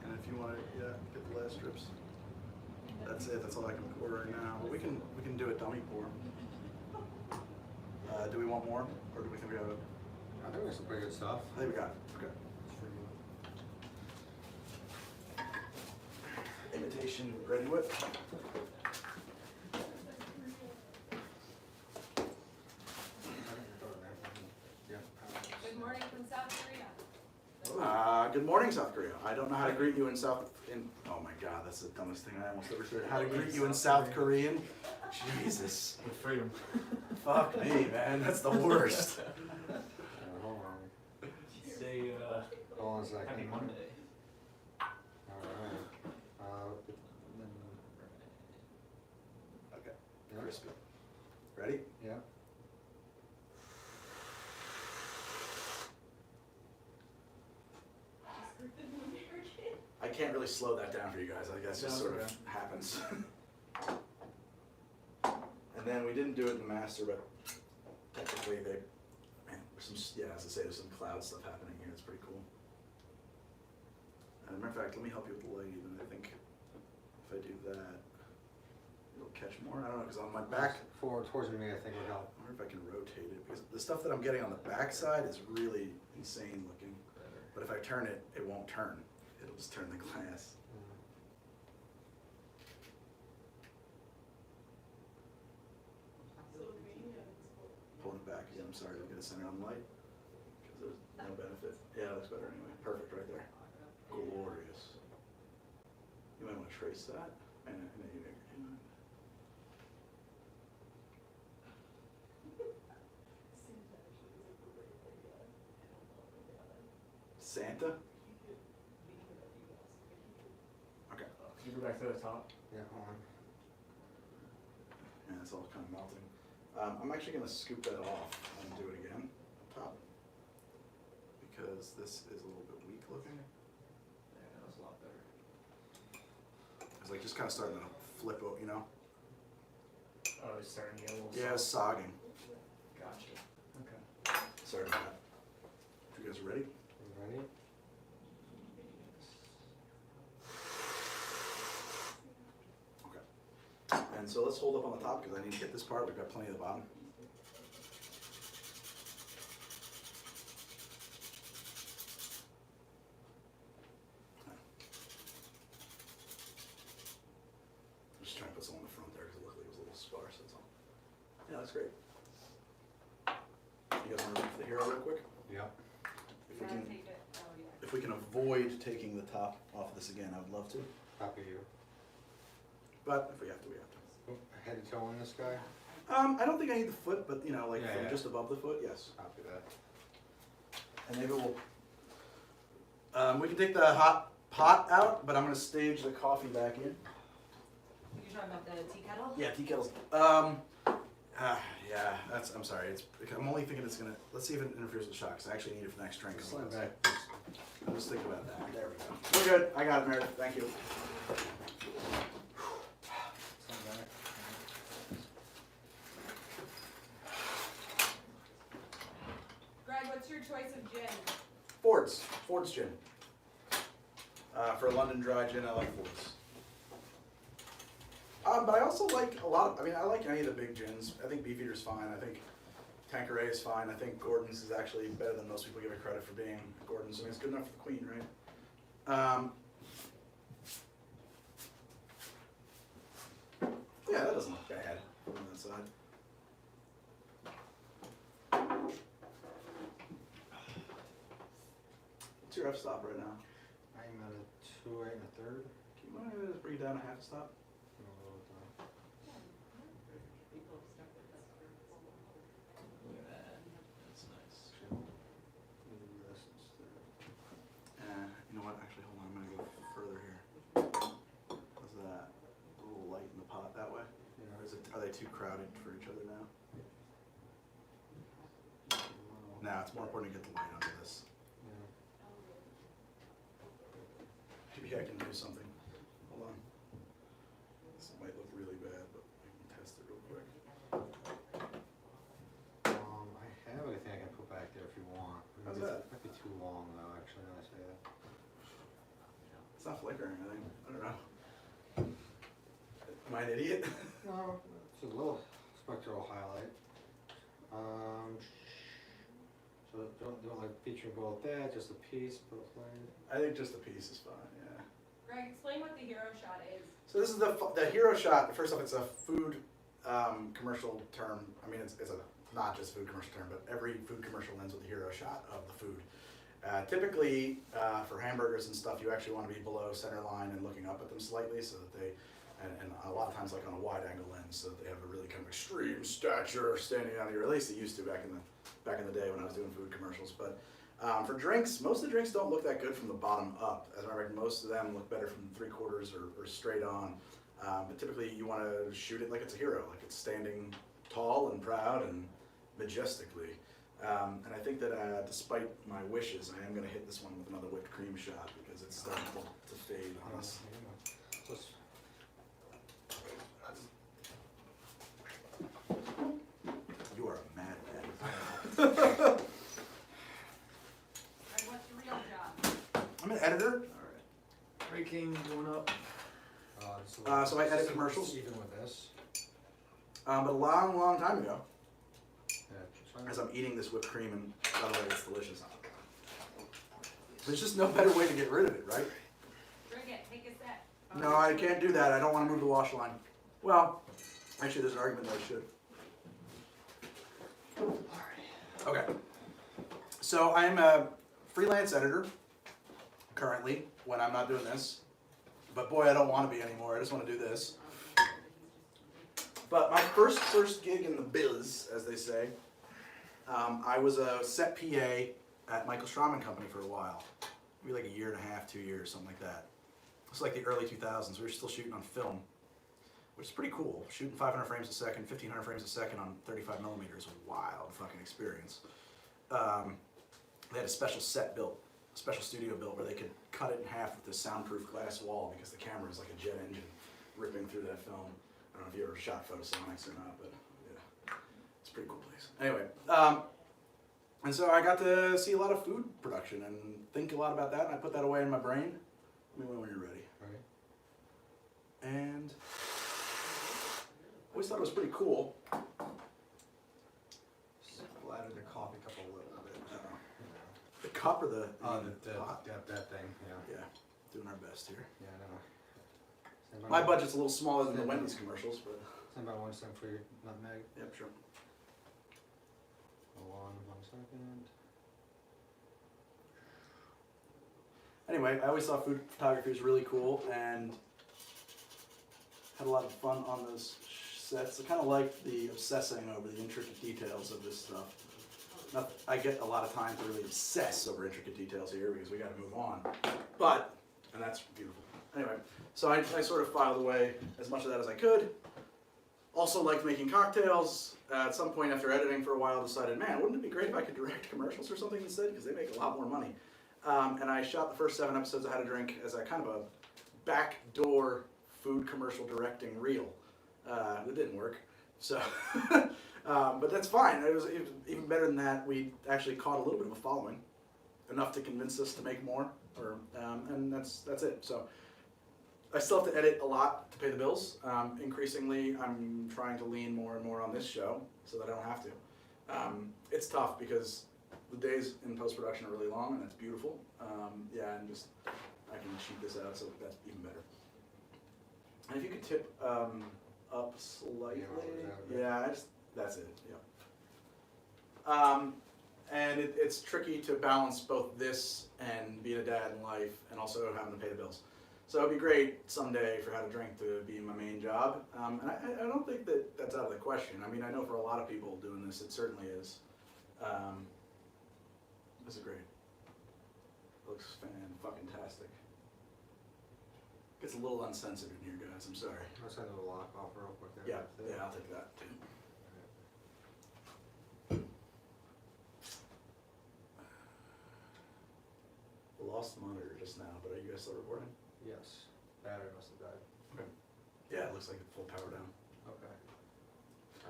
And if you want to, get the last strips. That's it. That's all I can pour right now. But we can do a dummy pour. Do we want more, or do we think we have it? I think there's some pretty good stuff. I think we got it. Okay. Imitation ready whip. Good morning from South Korea. Good morning, South Korea. I don't know how to greet you in oh my God, that's the dumbest thing I almost ever said. How to greet you in South Korean? Jesus. With freedom. Fuck me, man. That's the worst. Hold on. Say, Hold on a second. happy Monday. Alright. Okay. Yeah. Crispy. Ready? Yeah. I can't really slow that down for you guys. I guess it just sort of happens. And then we didn't do it in the master, but technically man, there's some, as I say, there's some cloud stuff happening here. It's pretty cool. As a matter of fact, let me help you with the light even. I think if I do that, it'll catch more. I don't know, because on my back, Forward towards me, I think would help. I wonder if I can rotate it, because the stuff that I'm getting on the back side is really insane looking. But if I turn it, it won't turn. It'll just turn the glass. Pulling it back again. I'm sorry, to get a center on the light, because there's no benefit. Yeah, it looks better anyway. Perfect right there. Glorious. You might want to trace that. Santa? Okay. Can you go back to the top? Yeah, hold on. it's all kind of melting. I'm actually going to scoop that off and do it again up top because this is a little bit weak looking. Yeah, that was a lot better. It's like just kind of starting to flip out, you know? Oh, it's starting to get a little Yeah, it's soft. sogging. Gotcha. Okay. Sorry about that. You guys ready? Ready? Okay. And so let's hold up on the top because I need to get this part. We've got plenty of the bottom. I'm just trying to put some on the front there because it looked like it was a little sparse, that's all. Yeah, that's great. You guys want to reach the hero real quick? Yeah. If You we wanna can, take it? Oh, yeah. if we can avoid taking the top off of this again, I would love to. Copy you. But if we have to, we have to. Head to toe on this guy? I don't think I need the foot, but you know, like Yeah, from yeah. just above the foot, yes. Copy that. And maybe we'll. We can take the hot pot out, but I'm gonna stage the coffee back in. You're talking about the tea kettle? Yeah, tea kettles. Yeah, that's. I'm sorry. I'm only thinking it's gonna. Let's see if it interferes with the shot. Cause I actually need it for the next drink. Slide otherwise. back. I'm just thinking about that. There we go. We're good. I got it, Meredith. Thank you. Slide back. Greg, what's your choice of gin? Ford's gin. For a London dry gin, I like Ford's. But I also like a lot of, I like any of the big gins. I think Beefeater's fine. I think Tanqueray is fine. I think Gordon's is actually better than most people give it credit for being. Gordon's, I mean, it's good enough for the Queen, right? Yeah, that doesn't look bad from that side. What's your f-stop right now? I'm at a 2, 8, and a third. Can you mind just bring it down a half a stop? Look at that. That's nice. You know what? Actually, hold on. I'm gonna go further here. How's that? A little light in the pot that way. Or are they too crowded for each other now? No, it's more important to get the light onto this. Maybe I can do something. Hold on. This might look really bad, but I can test it real quick. I have anything I can put back there if you want. How's Maybe that? It might be too long though, actually, now I say that. It's not flickering or anything. I don't know. Am I an idiot? No, it's a little spectral highlight. So don't like featuring both that, just a piece, both lanes. I think just the piece is fine, yeah. Greg, explain what the hero shot is. So this is the hero shot. First off, it's a food commercial term. I mean, it's a not just food commercial term, but every food commercial ends with a hero shot of the food. Typically, for hamburgers and stuff, you actually want to be below center line and looking up at them slightly so that they, and a lot of times like on a wide angle lens, so that they have a really kind of extreme stature standing out of your, at least they used to back in the day when I was doing food commercials. But for drinks, most of the drinks don't look that good from the bottom up. As a matter of fact, most of them look better from 3/4 or straight on. But typically you want to shoot it like it's a hero, like it's standing tall and proud and majestically. And I think that despite my wishes, I am going to hit this one with another whipped cream shot because it's starting to fade on us. You are a madman. Greg, what's your real job? I'm an editor. Alright. Breaking, going up. So I edit commercials. Even with this. But a long, long time ago, Yeah, as I'm eating this whipped cream, and by the way, it's delicious. There's just no better way to get rid of it, right? Drink it, take a sip. No, I can't do that. I don't want to move the wash line. Well, actually, there's an argument that I should. Okay. So I'm a freelance editor currently when I'm not doing this. But boy, I don't want to be anymore. I just want to do this. But my first gig in the biz, as they say, I was a set PA at Michael Strahm & Company for a while. Maybe like a year and a half, 2 years, something like that. It was like the early 2000s. We were still shooting on film. which is pretty cool. Shooting 500 frames a second, 1500 frames a second on 35 millimeters was a wild fucking experience. They had a special set built, a special studio built where they could cut it in half with this soundproof glass wall because the camera is like a jet engine ripping through that film. I don't know if you ever shot photosonics or not, but yeah, it's a pretty cool place. Anyway, and so I got to see a lot of food production and think a lot about that, and I put that away in my brain. Let me know when you're ready. Right. And I always thought it was pretty cool. Splattered the coffee cup a little bit. The cup or the pot? That thing, yeah. Yeah, doing our best here. Yeah, I know. Stand by My one- budget's a little smaller than the Wendy's commercials, but Stand by 1 second for your nutmeg. yep, sure. Hold on 1 second. Anyway, I always thought food photography was really cool and had a lot of fun on those sets. I kind of like the obsessing over the intricate details of this stuff. I get a lot of time to really obsess over intricate details here because we got to move on. But, and that's beautiful. Anyway, so I sort of filed away as much of that as I could. Also liked making cocktails. At some point after editing for a while, decided, man, wouldn't it be great if I could direct commercials or something instead? Because they make a lot more money. And I shot the first 7 episodes of How to Drink as a kind of a backdoor food commercial directing reel. It didn't work, so, but that's fine. It was even better than that. We actually caught a little bit of a following, enough to convince us to make more, and that's it. So I still have to edit a lot to pay the bills. Increasingly, I'm trying to lean more and more on this show so that I don't have to. It's tough because the days in post-production are really long, and that's beautiful. Yeah, and just I can cheat this out, so that's even better. And if you could tip up slightly, yeah, that's it. Yeah. And it's tricky to balance both this and being a dad in life, and also having to pay the bills. So it'd be great someday for How to Drink to be my main job. And I don't think that that's out of the question. I mean, I know for a lot of people doing this, it certainly is. This is great. Looks fan-fucking-tastic. Gets a little uncensored in here, guys. I'm sorry. I'll send a lock off real quick there. Yeah, I'll take that too. Lost the monitor just now, but are you guys still recording? Yes. Battery must have died. Okay. Yeah, it looks like it's full power down. Okay.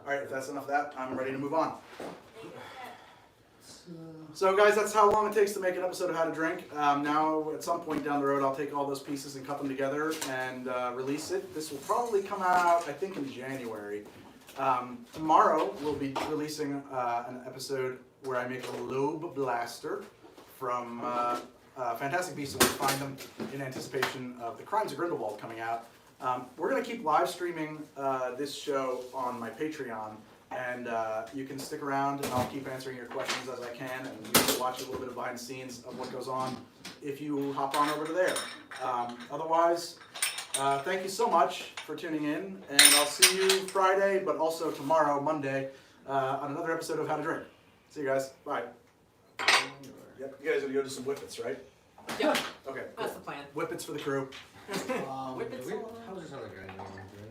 All right, if that's enough of that, I'm ready to move on. So guys, that's how long it takes to make an episode of How to Drink. Now, at some point down the road, I'll take all those pieces and cut them together and release it. This will probably come out, I think, in January. Tomorrow, we'll be releasing an episode where I make a lobe blaster from Fantastic Beasts, and we find them in anticipation of The Crimes of Grindelwald coming out. We're going to keep live streaming this show on my Patreon. And you can stick around, and I'll keep answering your questions as I can, and you can watch a little bit of behind the scenes of what goes on if you hop on over to there. Otherwise, thank you so much for tuning in, and I'll see you Friday, but also tomorrow, Monday, on another episode of How to Drink. See you guys. Bye. Yep. You guys are going to go do some whippets, right? Yep, Okay, cool. that's the plan. Whippets for the crew. Whippets How's all around. this other guy doing?